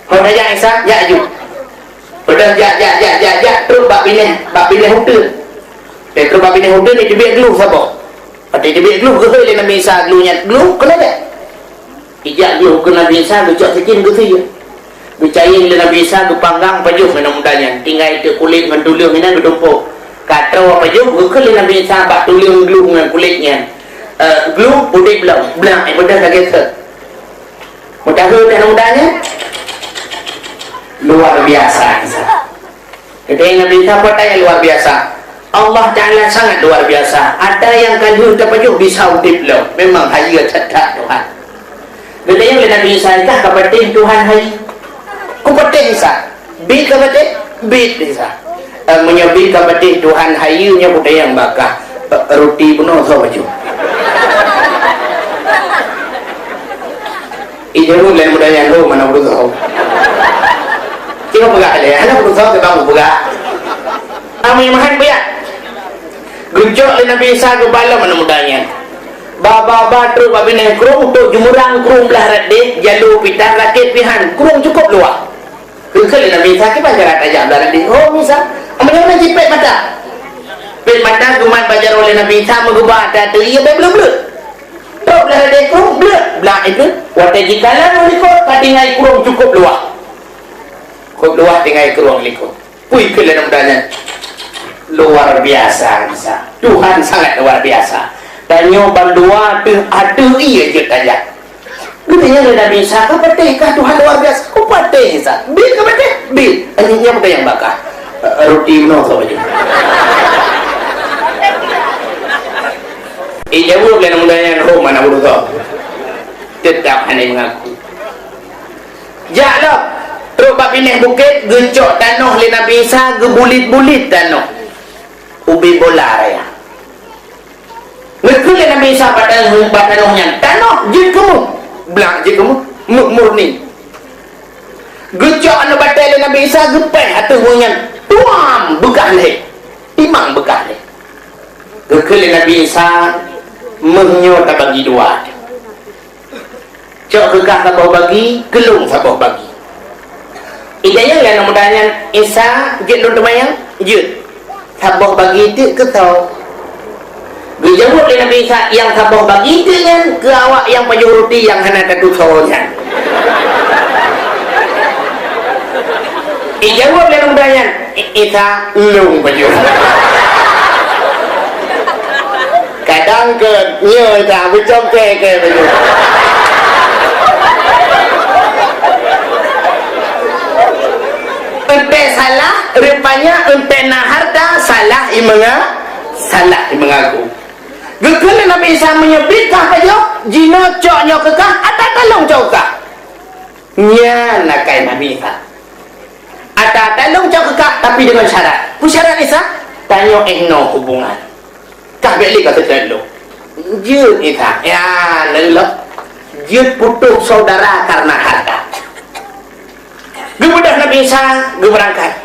Kau nanya Isa, ya ju. Udah ya, terus bab ini hotel. Terus bab ini hotel ni dibiak glue sabo. Pati dibiak glue ke le Nabi Isa glue-nya glue kena tak? Ijak glue ke Nabi Isa, gecok sekin ke tu. Bicain le Nabi Isa ke panggang pajuh menamudanya. Tinggal itu kulit dengan tulang ini bertumpuk. Kata apa je bukan Nabi Isa bak tulang glue dengan kulitnya glue putih belang mudah lagi ke mudah dan mudahnya luar biasa Isa. Jadi Nabi Isa kata yang luar biasa Allah Ta'ala sangat luar biasa ada yang kaju terpajuk bisa udip lo memang haji cetak Tuhan jadi yang Nabi Isa kah kepating Tuhan haji kepating Isa bid kepating bid Isa menyebut kepada Tuhan hayunya budaya yang bakah roti penuh so baju ijau lain budaya yang mana berusaha kita pegang le anak berusaha kita mau pegang kami mahan biar guncok le Nabi Isa ke bala mana mudanya baba terus babi naik kerung untuk jumurang kerung belah radik jalur pitar rakit pihan kerung cukup luar kekal Nabi Isa ke panjaran tajam belah radik oh Isa mana jipet mata pet mata kuman bajar oleh Nabi Isa mengubah ada tu ia belum tak belah ada kurung belah itu waktu jikalan likut tinggal kurung cukup luah tinggal kurung likut pui ke dalam dalam luar biasa Isa Tuhan sangat luar biasa dan nyobang dua tu ada ia je tajak Gudanya Nabi Isa kepatikah Tuhan luar biasa kepatik Isa bil kepatik bil ini apa yang bakar roti penuh so baju ijawab dan mudahnya ho mana berusaha tetap hanya mengaku jadab terus bab ini bukit gencok tanah li Nabi Isa gebulit-bulit tanah ubi bola raya ngekul li Nabi Isa pada tanahnya tanah je kamu belak je kamu murni gencok anu batal li Nabi Isa gepeh atau bunyan tuam bekah leh imang bekah leh kekal Nabi Isa menyo tak bagi dua cok bekah sabah bagi gelung sabah bagi idanya yang namudanya Isa jet lun temayang jet sabah bagi itu ke tau dijawab oleh Nabi Isa yang sabah bagi itu kan ke awak yang paju roti yang hana katu sawonya ijawab oleh namudanya Isa lung baju kadang ke nyo Isa macam ke baju ente salah rupanya ente naharta salah imengaku gekul Nabi Isa menyebut kah baju jino coknya kekah ada talung cokah nya nakai Nabi Isa ada talung cokah tapi dengan syarat syarat Isa tanya no hubungan kah beli kata telo je Isa ya lelok je putus saudara karena harta Gebedah Nabi Isa berangkat.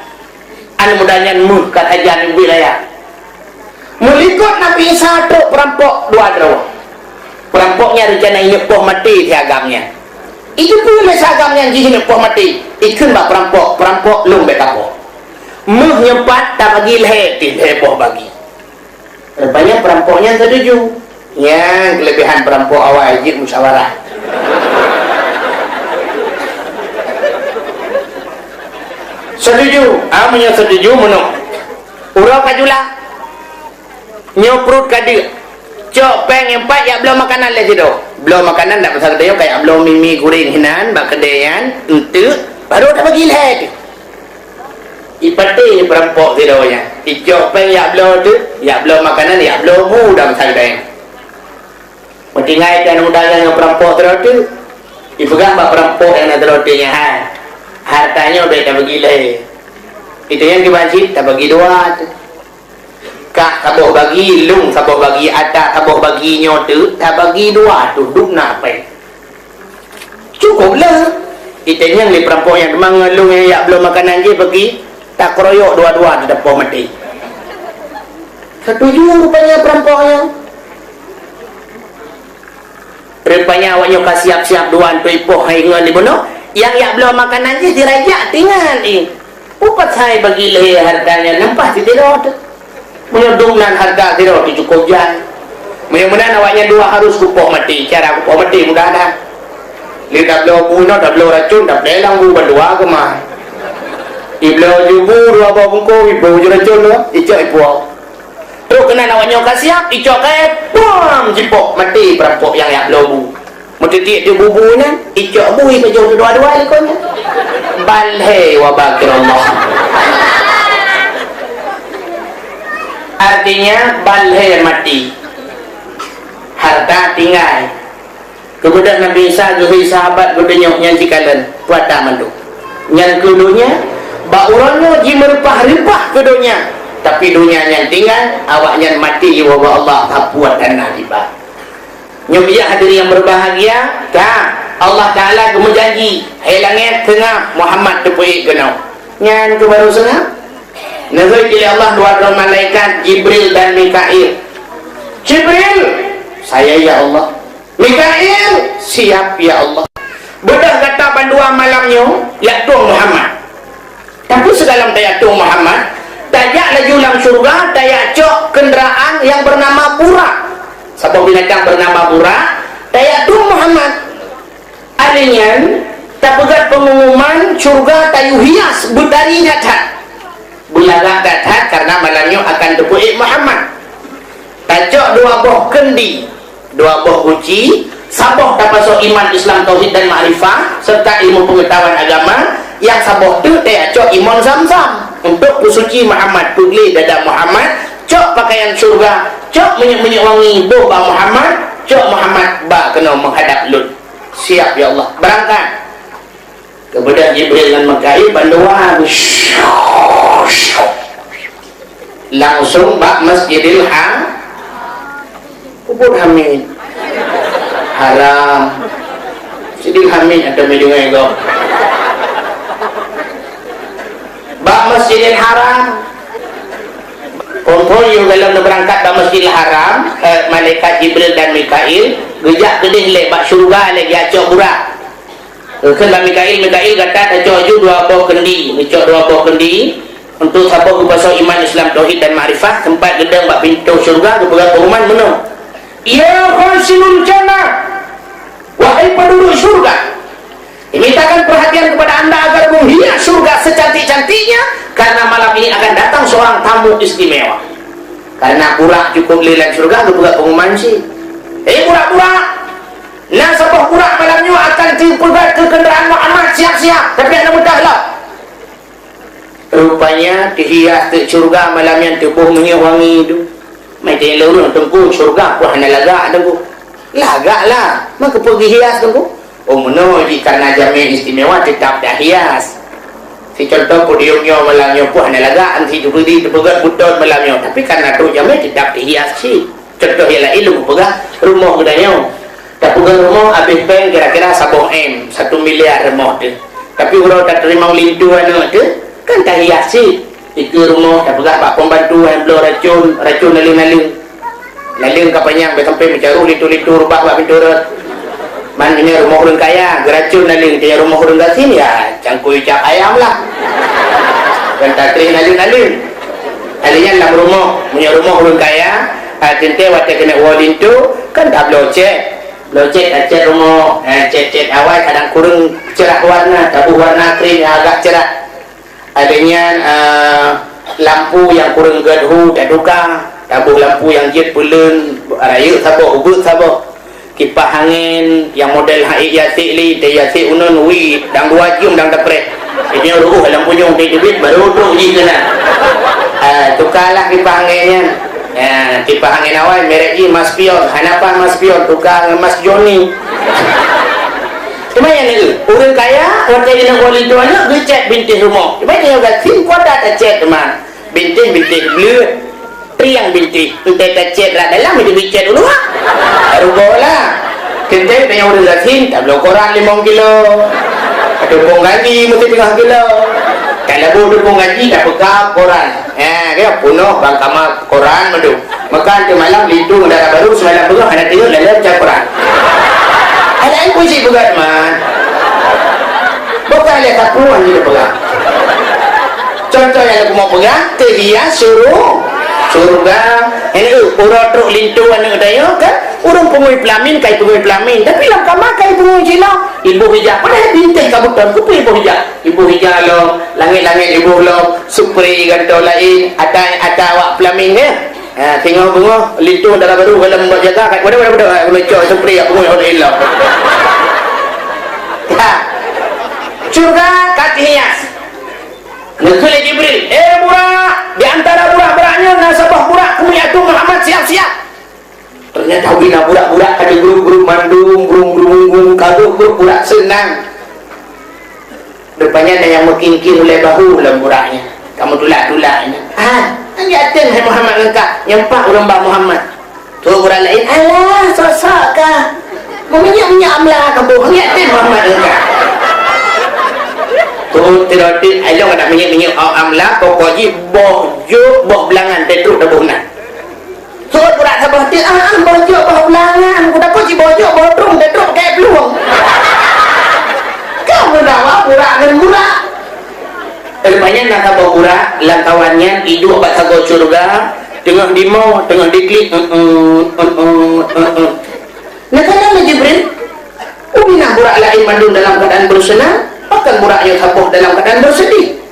Anu mudahnya muh kata jalan wilayah. Melikut Nabi Isa tu perampok dua draw. Perampoknya rencana nyepoh mati di agamnya. Itu pun agamnya yang nyepoh mati. Ikun bak perampok lung betapok. Muh nyempat tak bagi lehetin heboh bagi. Rupanya perampoknya setuju. Yang kelebihan perampok awal wajib musyawarah. Setuju, amanya setuju menung. Urau kajulah. Nyoprut kadir. Cok peng empat ya belum makanan lagi tu. Belum makanan tak pasal kedai kayak belum mimi goreng hinan bak kedaian untuk baru dah bagi leh. Ipati perampok tidaknya. Cok peng ya belum tu, ya belum makanan ya belum mudah pasal kedai. Mentingai kan udang yang perampok tu. Ipegang bak perampok yang ada rotinya ha. Hartanya udah tak bagi leh. Itu yang diwajib tak bagi dua tu. Kak saboh bagi lung, saboh bagi atas, saboh bagi nyotu, tak bagi dua tu duk nak apa? Cukuplah. Kita yang di perampok yang memang lung yang ya belum makanan je bagi tak keroyok dua-dua di depan mati. Setuju rupanya perampoknya. Rupanya awaknya kasih siap-siap dua tu ipoh hingga di mana? Yang ya belum makanan je dirajak tinggal ni. Upat saya bagi leh hartanya nampak tidak tu. Menyedungkan harga tidak cukup jalan. Mudah-mudahan awaknya dua harus kupoh mati. Cara kupoh mati mudah dah. Lihat belau bunuh, dah belau racun, dah belau bu berdua ke mah. Belau jubu dua bawa bungku, ibu ju racun tu, icok ibu. Tu kena awaknya kasih siap, icok kayak pom jipok mati perampok yang belau bu. Mesti tu bubunya, icok bu ibu jauh dua-dua ikonnya. Balhe wabakir Allah. Artinya balhe mati, harta tinggal. Kemudian Nabi Isa juga sahabat gedenya yang cikalan puata mandu. Yang keduanya bauranya jimerpah-ripah keduanya. Tapi dunia yang tinggal awaknya mati wa Allah kapuat dan nadiba. Nyubiya hadirin yang berbahagia, tak Allah Taala berjanji, hai langit tengah Muhammad tepui genau. Nyan ke baru sengah. Nazar oleh Allah dua malaikat Jibril dan Mikail. Jibril, saya ya Allah. Mikail, siap ya Allah. Bedah kata bandua malamnya, ya Tuhan Muhammad. Tapi sedalam daya Tuhan Muhammad, tajak laju lang surga, daya cok kenderaan yang bernama Buraq. Sebuah binatang bernama Buraq, daya Tuhan Muhammad. Alinya, tak pegat pengumuman surga tayu hias butari nyata. Bulaga datang karena malamnya akan tepuk Muhammad. Tajak dua buah kendi, dua buah uji, saboh dapat so iman Islam tauhid dan ma'rifah serta ilmu pengetahuan agama. Yang saboh tu tajak iman Zamzam untuk pusuci Muhammad, tugli dada Muhammad, cok pakaian surga, cok minyak-minyak wangi boba Muhammad, cok Muhammad ba kena menghadap Lut. Siap ya Allah, berangkat. Kemudian Jibril dan Mikail banduan langsung bak Masjidil Kubur Hamid haram. Masjidil Hamid ada medungai kau bak Masjidil Haram. Kontrol yang dalam berangkat bak Masjidil Haram, malaikat Jibril dan Mikail gejak kedih lek bak syurga lek acok Buraq. Kan Mikail kata acok ju dua buah kendi, acok dua buah kendi untuk siapa berpasal iman Islam tauhid dan ma'rifah tempat gedang bak pintu syurga ke beberapa rumah mana. Ya khasinul jannah, wahai penduduk syurga, mintakan perhatian kepada anda agar menghias surga secantik-cantiknya karena malam ini akan datang seorang tamu istimewa. Karena Buraq cukup lilang surga ke beberapa pengumuman sih. Buraq, nah sebuah Buraq malamnya akan dipegat ke kenderaan Muhammad, siap-siap, tapi anda mudahlah. Rupanya dihias ke surga malam yang tubuh minyak wangi itu. Macam lalu tengku surga pun hanya lagak tengku. Lagak lah, maka pergi hias tengku. Oh mana karena jamin istimewa tetap dah hias. Si contoh podiumnya malamnya pun hanya lagak, si berdiri dipegat butut malamnya. Tapi karena tu jamin tetap dihias sih. Contoh ialah ilmu pegang rumah gedanya. Tak pegang rumah habis pen kira-kira 1 M, 1 miliar rumah tu. Tapi orang tak terima lintu anak tu kan tak hiasi ke rumah tak pegang pak pembantu yang belum racun laling kapanya sampai mencaru lintu rubah pak pintu man ini rumah orang kaya geracun laling dia rumah orang gasin ya cangkui cak ayam lah kan tak terima laling alinya dalam rumah punya rumah orang kaya tente waktu kena walin tu kan tak blocek cat rumah cat awal kadang kurang cerah warna tabu warna krim yang agak cerah adanya lampu yang kurang gaduh tak duka tabu lampu yang jet bulan raya sabuk ubut sabuk kipas angin yang model haik yasik li te yasik unun wi dang dua jum dang dapret ini lampu nyong te debit baru duduk je kena tukarlah kipas anginnya kipas angin awal merek ni Mas Pion Hanapan Mas Pion tukar Mas Joni cuma yang ni orang kaya waktu dia nak wali tu anak dia cat bintis rumah cuma dia kata sim kuada tak cat teman bintis belut priang bintis kita tak cat lah dalam dia bicat dulu lah baru bola kita tanya orang gasin tak belum koran 5 kilo ada pun gaji mesti 3 kilo kalau boleh pun gaji tak pegang koran dia punuh bang kamar koran madu makan ke malam lidung darah baru semalam pegang ada tengok lalu baca koran ada yang puisi pegang man bukan lihat kapuan dia pegang contoh yang aku mau pegang dia suruh surga ini orang truk lintu anak daya kan orang pengui pelamin kai pengui pelamin tapi lam kamar kai pengui jilau ibu hijab pada bintang kabutan ku ibu hijab lo langit-langit ibu lo supri ganto lain ada awak pelamin dia tengok lintu darah baru kalau membuat jaga kat pada melecok supri aku pengui orang ilau surga kati hias Nukuli Jibril, burak, di antara burak-buraknya nasabah burak Kumiatul Muhammad siap-siap. Ternyata bina burak-burak ada grup-grup mandung, grup grup burak senang. Depannya ada yang mengking-king oleh bahu dalam buraknya. Kamu tulak-tulak ini. Anjatin hai Muhammad engkau, nyempak orang Mbak Muhammad. Tu burak lain, alah sosok kah? Meminyak-minyak amlah kamu, anjatin Muhammad engkau. Tidak ada nak minyak amla pokoknya boh belangan tetruk dah bohnan so berat sabah dia boh belangan aku dapat si bojok bodrong tetruk kayak peluang kamu dah burak dengan burak lepas nak sabah burak langkawannya hidup kat sago surga tengah dimo tengah diklik nak kata Jibril ubinah burak lain mandun dalam keadaan bersenang bahkan buraknya sabuh dalam keadaan bersedih.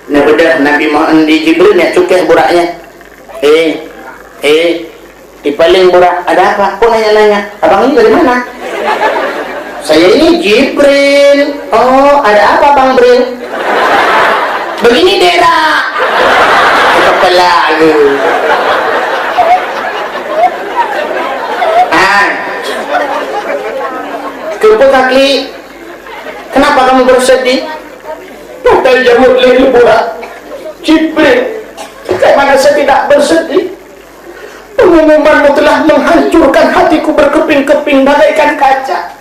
Nah bedah Nabi Muhammad di Jibril yang cukeh buraknya. Di paling burak ada apa? Kok nanya-nanya? Abang ini dari mana? Saya ini Jibril. Oh ada apa Bang Bril? Begini daerah. Kepala lu. Kenapa kaki? Kenapa kamu bersedih? Bukan jawab lagi burak Jibril, bagaimana saya tidak bersedih? Pengumumanmu telah menghancurkan hatiku berkeping-keping bagaikan kaca.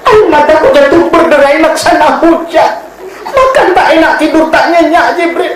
Air mataku jatuh berderai laksana hujan. Makan tak enak, tidur tak nyenyak Jibril.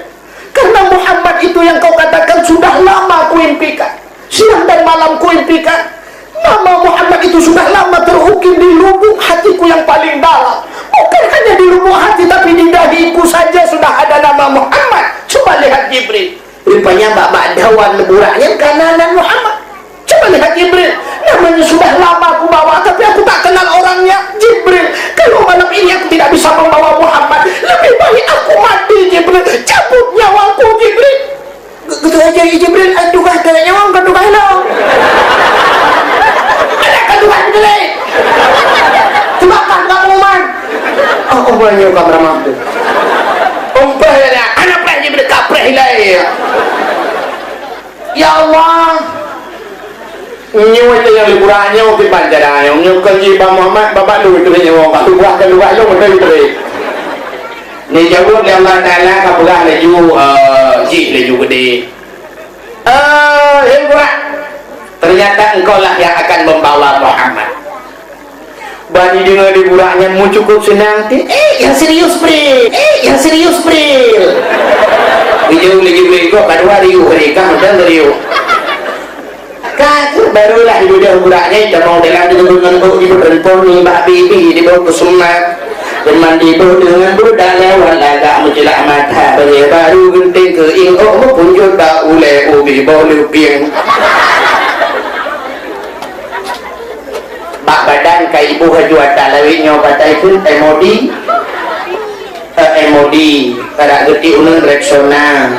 Karena Muhammad itu yang kau katakan sudah lama ku impikan. Siang dan malam ku impikan. Nama Muhammad itu sudah lama terukir di lubuk hatiku yang paling dalam. Bukan hanya di lubuk hati, tapi di dahiku saja sudah ada nama Muhammad. Coba lihat Jibril. Rupanya bak-bak dawan leburaknya kanan Muhammad. Coba lihat Jibril. Namanya sudah lama aku bawa, tapi aku tak kenal orangnya. Jibril, kalau malam ini aku tidak bisa membawa Muhammad, lebih baik aku mati Jibril. Cabut nyawaku Jibril. Gitu aja Jibril. Aduh kata nyawa, aduh kata Tuhan jelek tebakan kamuman banyak kamera mampu umpahnya anak preh Jibril kapreh ilai ya Allah nyawa itu yang liburannya mungkin panjang nyawa kerja Bang Muhammad bapak lu itu nyawa kat luar lu betul betul ni jawab dia Allah Ta'ala kapulah laju jik laju gede liburan ternyata engkau lah yang akan membawa Muhammad. Bani dengar di buraknya mu cukup senang. Yang serius Bril. Yang serius Bril. Jauh lagi mereka kedua riu mereka dan riu. Kata barulah dia buraknya dah mau dalam dengan bau di berpon ni mbak bibi di bau kesumat. Dan mandi bau dengan budak lewat lagak menjelak mata baru genting ke ingok punjul tak ule ubi bau lupiang. Bak badan ka ibu hajua tak lawik nyobat itu MOD para geti unang reksona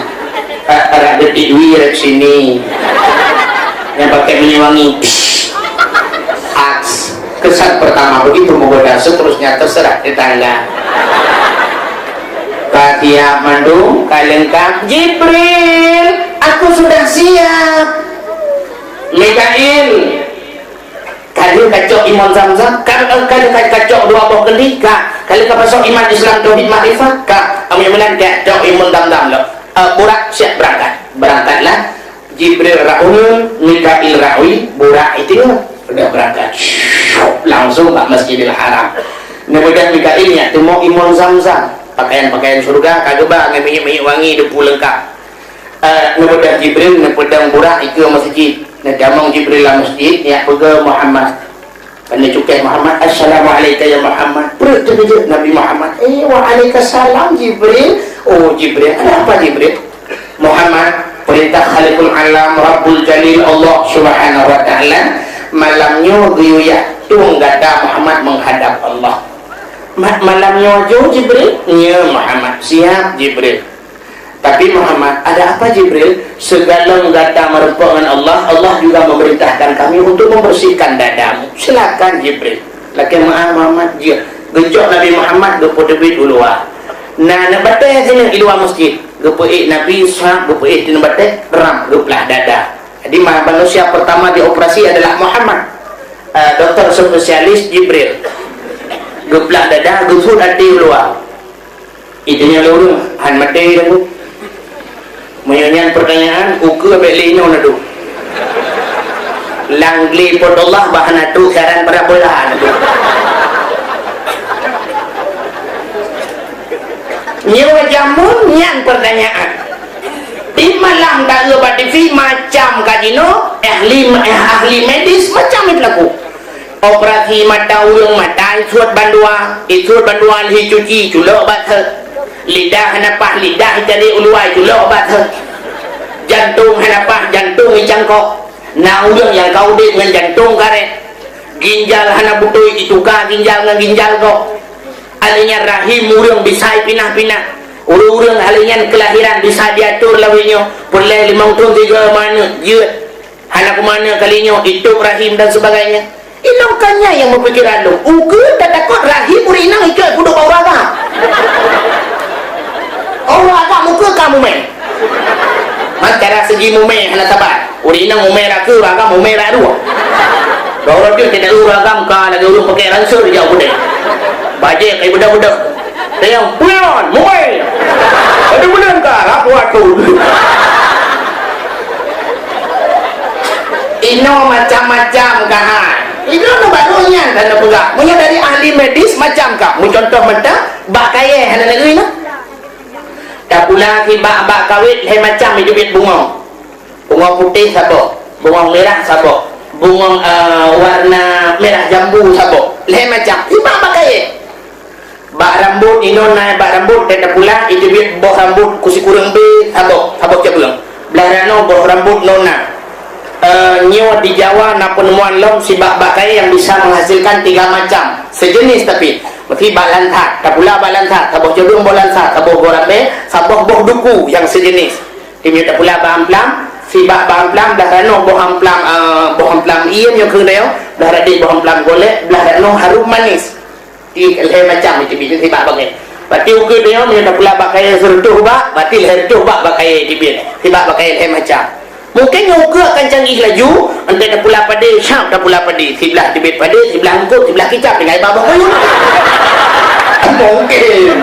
para geti dwi rek sini yang pakai minyak wangi aks kesan pertama begitu menggoda seterusnya terserah tetangga Katia mandung kalengkap Jibril aku sudah siap Mikail kalian kacau iman Zamzam kalian kacau dua buah kendika kalian kapasok iman Islam tauhid makrifat kami melangkah kacau iman Zamzam loh burak siap berangkatlah Jibril Ra'un Mikail Ra'wi burak itu udah berangkat langsung ke Masjidil Haram kemudian Mikailnya tu mau iman Zamzam pakaian-pakaian surga kageba minyak wangi depu lengkap kemudian Jibril pedang burak itu masjid nak damang Jibril lah masjid ya pergi Muhammad kena cukai Muhammad Assalamualaikum ya Muhammad perut terkejut Nabi Muhammad waalaikumsalam Jibril oh Jibril ada apa Jibril Muhammad perintah Khaliqul Alam Rabbul Jalil Allah Subhanahu wa ta'ala malamnya guyuyak tung gada Muhammad menghadap Allah malamnya jauh Jibril ya Muhammad siap Jibril tapi Muhammad ada apa Jibril segala gada merupakan dengan Allah juga memerintahkan kami untuk membersihkan dadamu silakan Jibril laki Muhammad dia gejok Nabi Muhammad gepo debit dulu nah nak batai sini di luar masjid gepo Nabi sahab gepo di batai ram geplah dada jadi manusia pertama dioperasi adalah Muhammad dokter spesialis Jibril geplah dada gepo hati luar itunya lurung han mati dah menyanyian pertanyaan ukur belinyo nadu langli pod Allah bahana tu saran para bola nadu nyewa jamun nyan pertanyaan di malam tak lebat TV macam kajino ahli medis macam itu laku operasi mata ulung mata suat bandua hicuci culok bathak lidah hanapah lidah jadi uluai culok bathak jantung hanapah jantung icangkok na ulung yang kau dik dengan jantung karet ginjal hanaputui ituka ginjal dengan ginjal kok alinya rahim ulung bisa pinah-pinah ulung alinya kelahiran bisa diatur lawinya boleh 5 tahun 3 mana jeut anak mana kalinya itu rahim dan sebagainya ilongkannya yang mempikiran lu uke tak takut rahim urinang ikut kudu bau raga raga muka kamu main antara segi mume hana sabar urinang mume raku raga mume radu bau dia tidak raga muka lagi urung pakai ransur jauh deh bajek kayak budak-budak yang puyon mume ada benar kah aku ino macam-macam kahan itu barunya dan pula punya dari ahli medis macam kah mu contoh mentah bak kaya hana negeri no tak pula ki bak kawit he macam hidupit bunga putih sabok bunga merah sabok bunga warna merah jambu sabok le macam ibak bak kaya bak rambut inona bak rambut dan pula hidupit boh rambut kusi kurang be sabok jabung belah rano boh rambut nona nyewa di Jawa na penemuan lom si bak kaya yang bisa menghasilkan 3 macam sejenis tapi berarti bak lantak tak pula bak lantak tabuh jadung boh lantak tabuh boh rambe sabuh boh duku yang sejenis timnya tak pula bak amplam si bak amplam belah rano boh amplam iyan yang kena dia belah radik boh amplam golek belah rano harum manis 3 macam itu si bak bagai berarti ukur dia tak pula bak kaya sertuh bak berarti sertuh bak kaya dibit si bak kaya macam mungkin ukur akan canggih laju entah dah pula pada syam dah pula pada sebelah tibet pada sebelah angkut sebelah kicap dengan babah kayu mungkin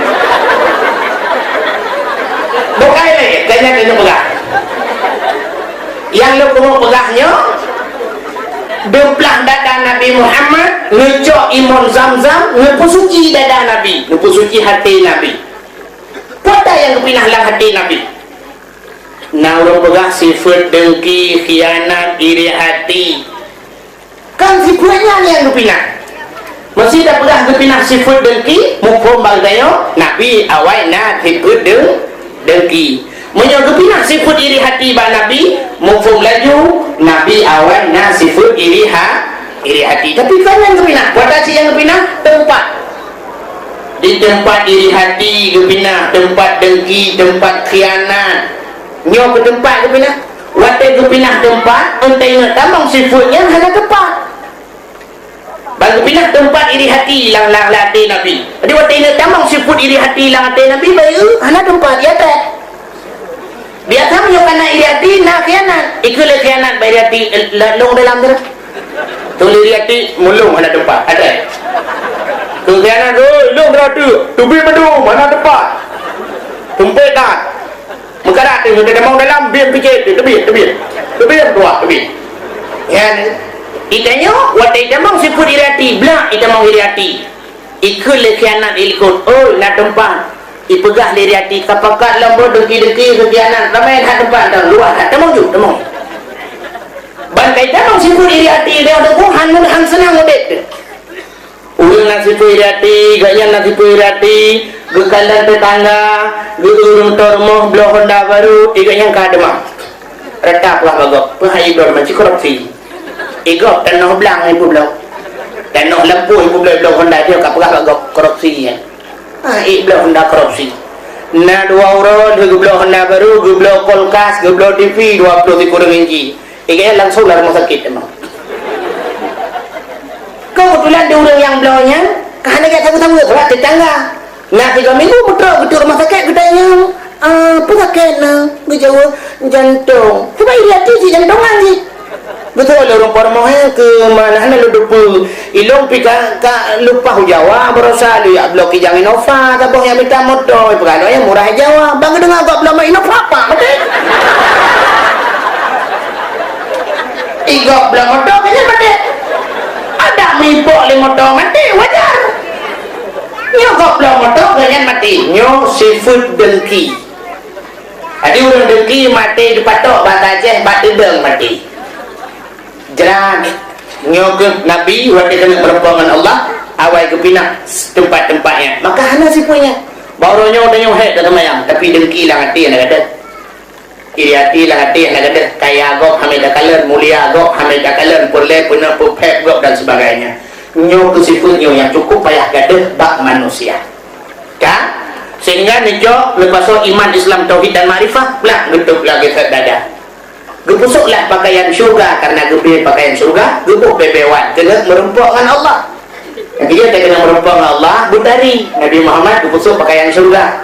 bukan lagi kena pegah yang lu perlu pegahnya demplah dada Nabi Muhammad, ngejok imun Zam-Zam, ngepusuci dada Nabi, ngepusuci hati Nabi. Pada yang kepinah lang hati Nabi. Nah, orang pegah sifat dengki, khianat, iri hati. Kan sifatnya ni yang kepinah. Masih dah pegah kepinah sifat dengki, mufhum bagdayo, Nabi awal na sifat dengki. Menyo kepinah sifat iri hati ba Nabi, mufhum laju, Nabi awal na sifat iri hati. Tapi kan yang kepinah, pada si yang kepinah tempat. Di tempat iri hati kepinah, tempat dengki, tempat khianat. Nyo ke tempat kepinah, watai kepinah tempat, entai nak tamang sifatnya hanya tepat. Bagi pindah tempat iri hati lang hati Nabi. Jadi watai nak tamang sifat iri hati lang hati Nabi, baik hanya tempat dia tak. Biasa menyo kana iri hati nak khianat. Ikut khianat iri hati long dalam tu. Tulis iri hati mulung hanya tempat. Ada. Khianat long berada. Tubi bedu mana tempat. Tumpet dah. Mengkarat tu kita mau dalam biar pikir tebi keluar tebi. Kan? Itanya watai tamang sifat iri hati, belak ita mau iri hati. Ikut khianat ikut. Oh, nak tempat. Ipegah iri hati kapakat lambo dengki khianat. Ramai dah tempat dah luar dah tamang ju, tamang. Bantai tamang sifat iri hati dia ada Tuhan hang senang udet. Urang nak sifat iri hati, gaya nak sifat iri hati. Gekalan tetangga, gurung tormoh belah Honda baru, iga yang kademah. Retaplah bagok, pahai ibor macam korupsi. Igok tanah belang ibu belah. Tanah lampu ibu belah Honda dia kat pegah bagok korupsi ya. Belah Honda korupsi. Nah 2 orang dia belah Honda baru, belah kulkas, belah TV 20 kurang inci. Iga yang langsung lah rumah sakit emang. Kebetulan dia orang yang belahnya, kahana kat sama-sama berat tetangga. Nah 3 minggu betul rumah sakit gedanya apa sakit nak gejawa jantung. Sebab iri hati si jantungan si. Betul orang pormoh ke mana lu dupu. Ilong pika lupa Jawa berusaha dia blok kijang Innova tabung yang minta motor perkara yang murah Jawa. Bang dengar kau belum Innova apa betul. Igok belum motor kan betul. Ada mimpok le motor mati wajar. Nyo goblok motor ganyan mati. Nyo sifat dengki. Jadi orang dengki mati dipatok bahasa Aceh bat dedeng mati. Jeran nyo ke Nabi waktu kena berhubungan Allah awal ke pindah tempat-tempatnya. Maka hana sifatnya. Baru nyo dah nyo head dalam mayang tapi dengki lah hati nak ada. Iri hati lah hati nak ada. Kaya gop hamil dah kalen, mulia gop hamil dah kalen, boleh punya pupek gop dan sebagainya. Nyo kesifatnya yang cukup payah gaduh bak manusia kan sehingga ngejo lepas iman Islam tauhid dan makrifah lah getuk lagi ke dada gepusuklah pakaian syurga karena gebe pakaian syurga gebuk bebewan kena merempok dengan Allah yang dia tak kena merempok dengan Allah butari Nabi Muhammad gepusuk pakaian syurga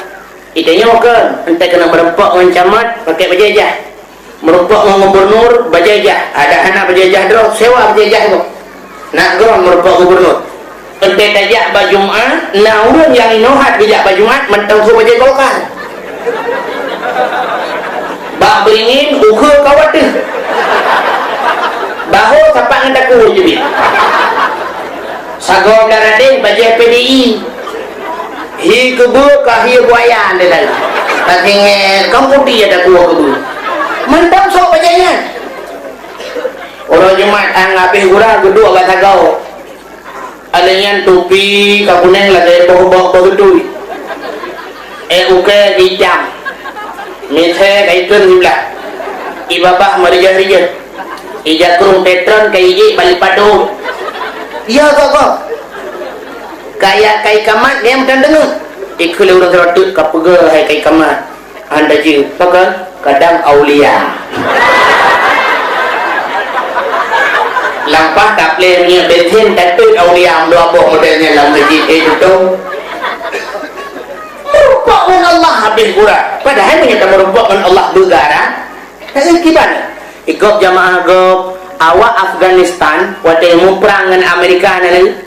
itanya kan entah kena merempok dengan camat pakai bajajah merempok dengan gubernur bajajah ada anak bajajah drop sewa bajajah tu nak geron merupakan gubernur ente tajak bajumat nah urun yang inohat bijak bajumat mentang su bajai golkar bak beringin uke kawat tu bahu tapak ngendaku jebit sago darading bajai PDI hi kebu kahir buayan dia dalam takingan kamu putih ada kuah kebu mentang su bajainya orang Jumat ang habis gurah gedua kata kau alanya topi kapuneng lah dari bawah begitu uke hijam misal kaitun sebelah ibabah marijah ija kurung petron kaiji balik padu iya kok kaya kai kamat dia macam dengar ikut orang terotut kapega hai kai kamat anda je pakai kadang aulia lampah tak boleh punya bensin tatut awliya dua buah modelnya dalam masjid itu merupakan dengan Allah habis kurang padahal punya merupakan Allah bergara tak gimana ikut jamaah gop awak Afghanistan waktu perang dengan Amerika nanti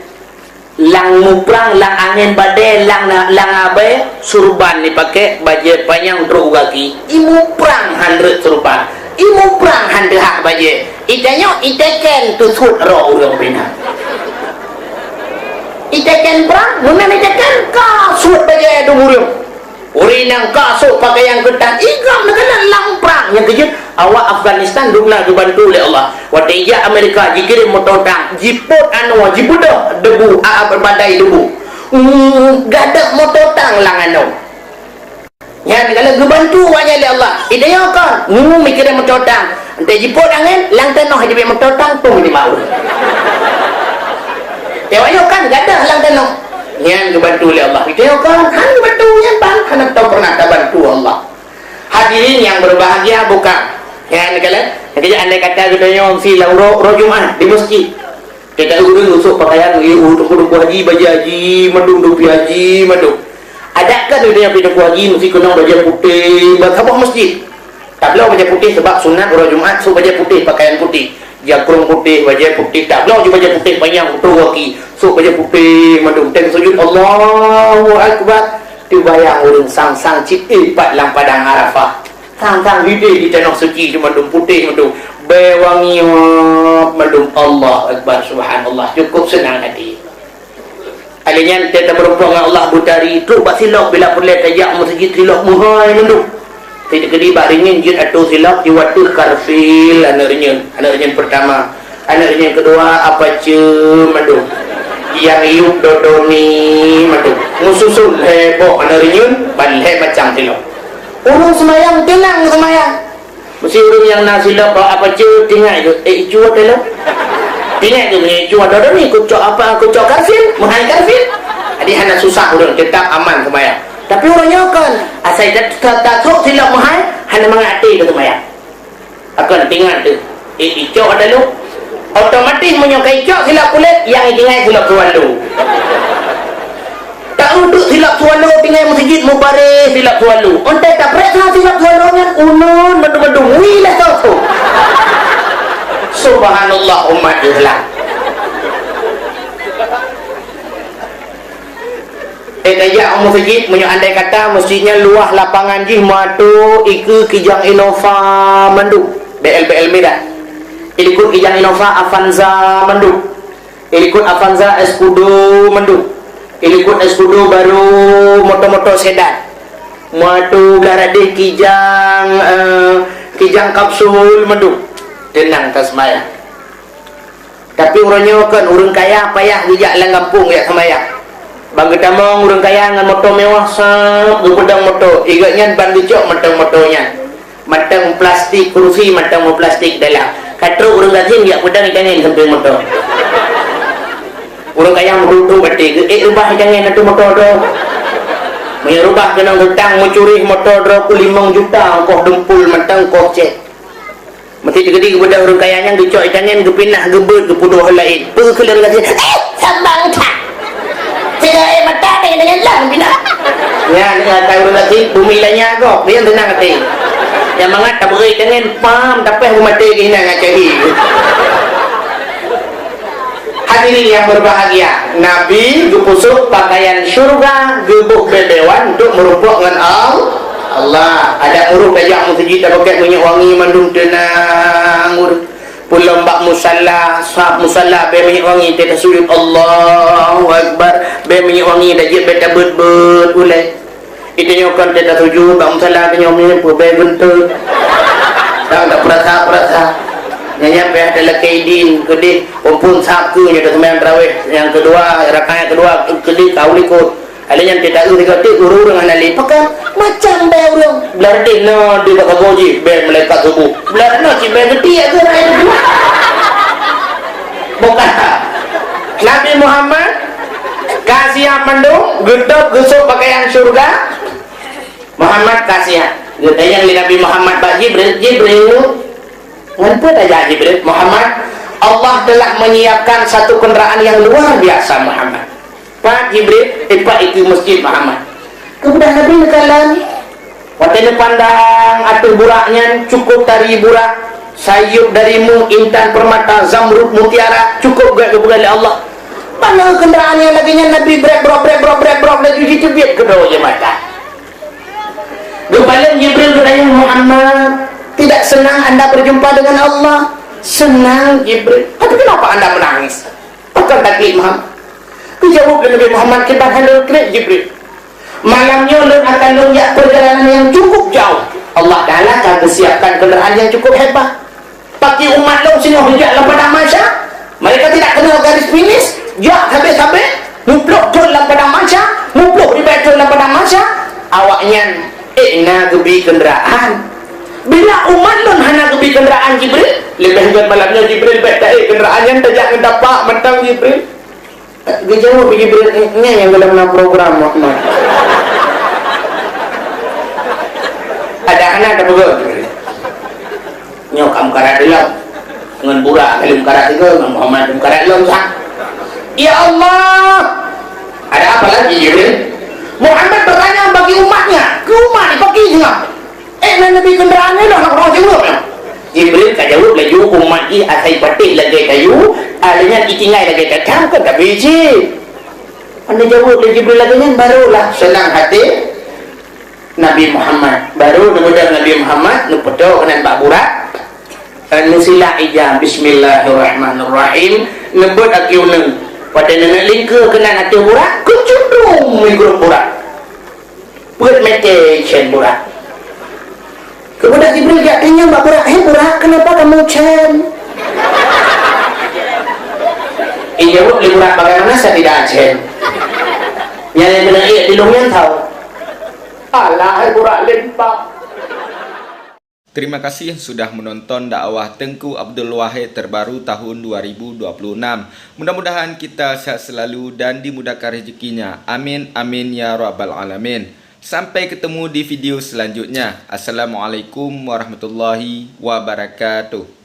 lang muprang lang angin badai lang abe surban dipakai baju panjang terus kaki imu perang 100 surban imu perang 100 hak baju Itanya itekan tu sud roh orang bina. Itekan perang, mana itekan kasut baja ada burung. Orang yang kasut pakaian ketat, igam negara lang perang. Yang kejut, awak Afghanistan dumna dibantu oleh Allah. Waktu ia Amerika dikirim motor tank, jiput anu, jiput dah debu, berbadai debu. Gadak motor tank lang anu. Ya, kalau dibantu wajah oleh Allah. Itanya kan, mikirin motor tank. Entah jiput angin, lang tanah hadi motor tank pun di mau. Tewak kan gadah lang tanah. Yang dibantu oleh Allah. Itanya kan, han dibantu yang bang, han tahu pernah bantu Allah. Hadirin yang berbahagia bukan. Ya, kalau andai kata kita yang silang roh Jumat di masjid. Kita urus usuk pakaian untuk haji, baju haji, mandung dupi haji, mandung. Adakah dia yang pindah haji mesti kena baju putih, berkabah masjid? Tak perlu baju putih sebab sunat orang Jumat so baju putih, pakaian putih, jangkrung putih, baju putih. Tak perlu baju putih panjang untuk waki, so baju putih, mandung. Teng sujud Allahu Akbar. Tu bayang orang sang-sang cip empat dalam padang Arafah. Sang-sang hidih di tanah suci cuma mandung putih, mandung bewangi, mandung Allah Akbar, subhanallah. Cukup senang hati. Alihnya kita berhubung dengan Allah butari tu bak silap bila boleh tajak masjid silap muhai mandung. Tidak kedi bak ringin jin atau silap di waktu karfil anak ringin pertama, anak ringin kedua apa ce mandung. Yang iup dodoni mandung. Mususul heboh anak ringin balai macam silap. Orang semayang tenang semayang. Mesti orang yang nak silap apa ce tinggal itu cuat dalam. Tinggal tu punya cuat dah ni kucok apa kucok karfil, mahal karfil. Jadi hanya susah orang tetap aman semayang. Tapi orangnya kan asal tak tahu silap mahal, hanya mengerti ke semayang. Akan tinggal tu cuak ada lu. Otomatis menyukai cuak silap kulit yang tinggal silap sualu. Tak untuk silap sualu tinggal masjid mubarak silap sualu. Ontai tak periksa silap sualu kan unun madu-madu wilah tu. Subhanallah umat Islam. Tajak masjid menyo andai kata masjidnya luah lapangan jih matu iku kijang Innova mandu BL Medan. Ikut kijang Innova Avanza mandu. Ikut Avanza Escudo mandu. Ikut Escudo baru motor-motor sedan. Matu garadih kijang kapsul mandu. Tenang tasmaya. Tapi orangnya kan orang kaya payah bijak lang kampung ya semaya. Bang ketamang orang kaya dengan motor mewah sap, pedang motor. Igatnya ban dicok matang-motornya. Matang plastik kursi, matang plastik dalam. Katru orang gajin dia pedang ikannya sampai motor. Orang kaya merutu batik. Ubah ikannya nanti motor tu. Menyerubah kena hutang mencuri motor 25 juta. Kau dempul matang kau cek. Mesti jadi kepada orang kaya yang dicok ikannya gepinah gebut gepuduh lain. Perkelar kata, sambang tak. Tidak mata dengan lang pindah. Ya, tahu lagi bumi lainnya kok. Dia tenang hati. Yang mangat tak beri dengan pam tapi rumah mati kena ngacari. Hadirin yang berbahagia, Nabi gepusuk pakaian syurga, gebuk bedewan untuk merumpuk dengan Allah. Ada urut kajak masjid tak pakai minyak wangi mandung tenang pulang bak musalla sahab musalla be minyak wangi kita sujud Allahu Akbar be minyak wangi dah je beta bet-bet ulai itu nyokan kita sujud bak musalla ke nyomin pu be bentuk tak perasa nyanyi be ada lakaidin kedih umpun sahab ke nya sembahyang tarawih yang kedua rakaat kedua kedih kau ikut ada yang tidak tahu dekat urus dengan alih pakai macam be urang blardin no di bak goji be malaikat subuh blar no ci be gede ke rai bukan Nabi Muhammad kasihan mendung gedap gesuk pakaian surga Muhammad kasihan gedanya Nabi Muhammad bak Jibril ngapa dah Jibril Muhammad Allah telah menyiapkan satu kenderaan yang luar biasa Muhammad Pak Jibril, Pak itu masjid Muhammad. Kemudian Nabi nekalan, waktu pandang atur buraknya cukup dari burak, sayup darimu intan permata zamrud mutiara cukup gak kepada Allah. Mana kendaraannya laginya Nabi brek lagi gitu biar kedua je mata. Kemudian Jibril bertanya Muhammad, tidak senang anda berjumpa dengan Allah. Senang Jibril. Tapi kenapa anda menangis? Bukan taklid Muhammad. Dijawab oleh Nabi Muhammad, kita halal kena Jibril. Malamnya ulun akan lunjak perjalanan yang cukup jauh. Allah Ta'ala akan siapkan kenderaan yang cukup hebat. Pagi umat lu sini hunjak dalam padang mahsyar. Mereka tidak kena garis finish. Ya, habis-habis mupluk turun dalam padang mahsyar, mupluk di betul dalam padang mahsyar. Awaknya nak gebi kenderaan. Bila umat lu hana gebi kenderaan Jibril, lebih hebat malamnya Jibril tak kenderaan yang tak dapat mentang Jibril. Dia jawab Jibril ini yang dalam program Muhammad. Ada anak ada betul. Nyok kamu karat dalam dengan burak kalim karat itu dengan Muhammad karat dalam sah. Ya Allah, ada apa lagi Jibril? Muhammad bertanya bagi umatnya, ke umat ni pergi juga. Nabi kenderaannya dah nak orang jawab ya. Jibril tak jawab laju umat ni asai petik lagi kayu, alanya ditinggal lagi datang ke tak biji. Anda jawab lagi Jibril lagi kan barulah senang hati Nabi Muhammad. Baru kemudian Nabi Muhammad nu pedo kena bak burak. Nu sila ijam bismillahirrahmanirrahim. Nebut akiu neng. Pada nenek lingka kena hati burak, kecundung mengurung burak. Buat meditation burak. Kemudian Jibril dia tanya Mbak Burak, Burak kenapa kamu cen? Jawab di Burak, bagaimana saya tidak cen? Yang kena di lumian tahu. Alah Burak lempak. Terima kasih sudah menonton dakwah Tengku Abdul Wahid terbaru tahun 2026. Mudah-mudahan kita sehat selalu dan dimudahkan rezekinya. Amin amin ya rabbal alamin. Sampai ketemu di video selanjutnya. Assalamualaikum warahmatullahi wabarakatuh.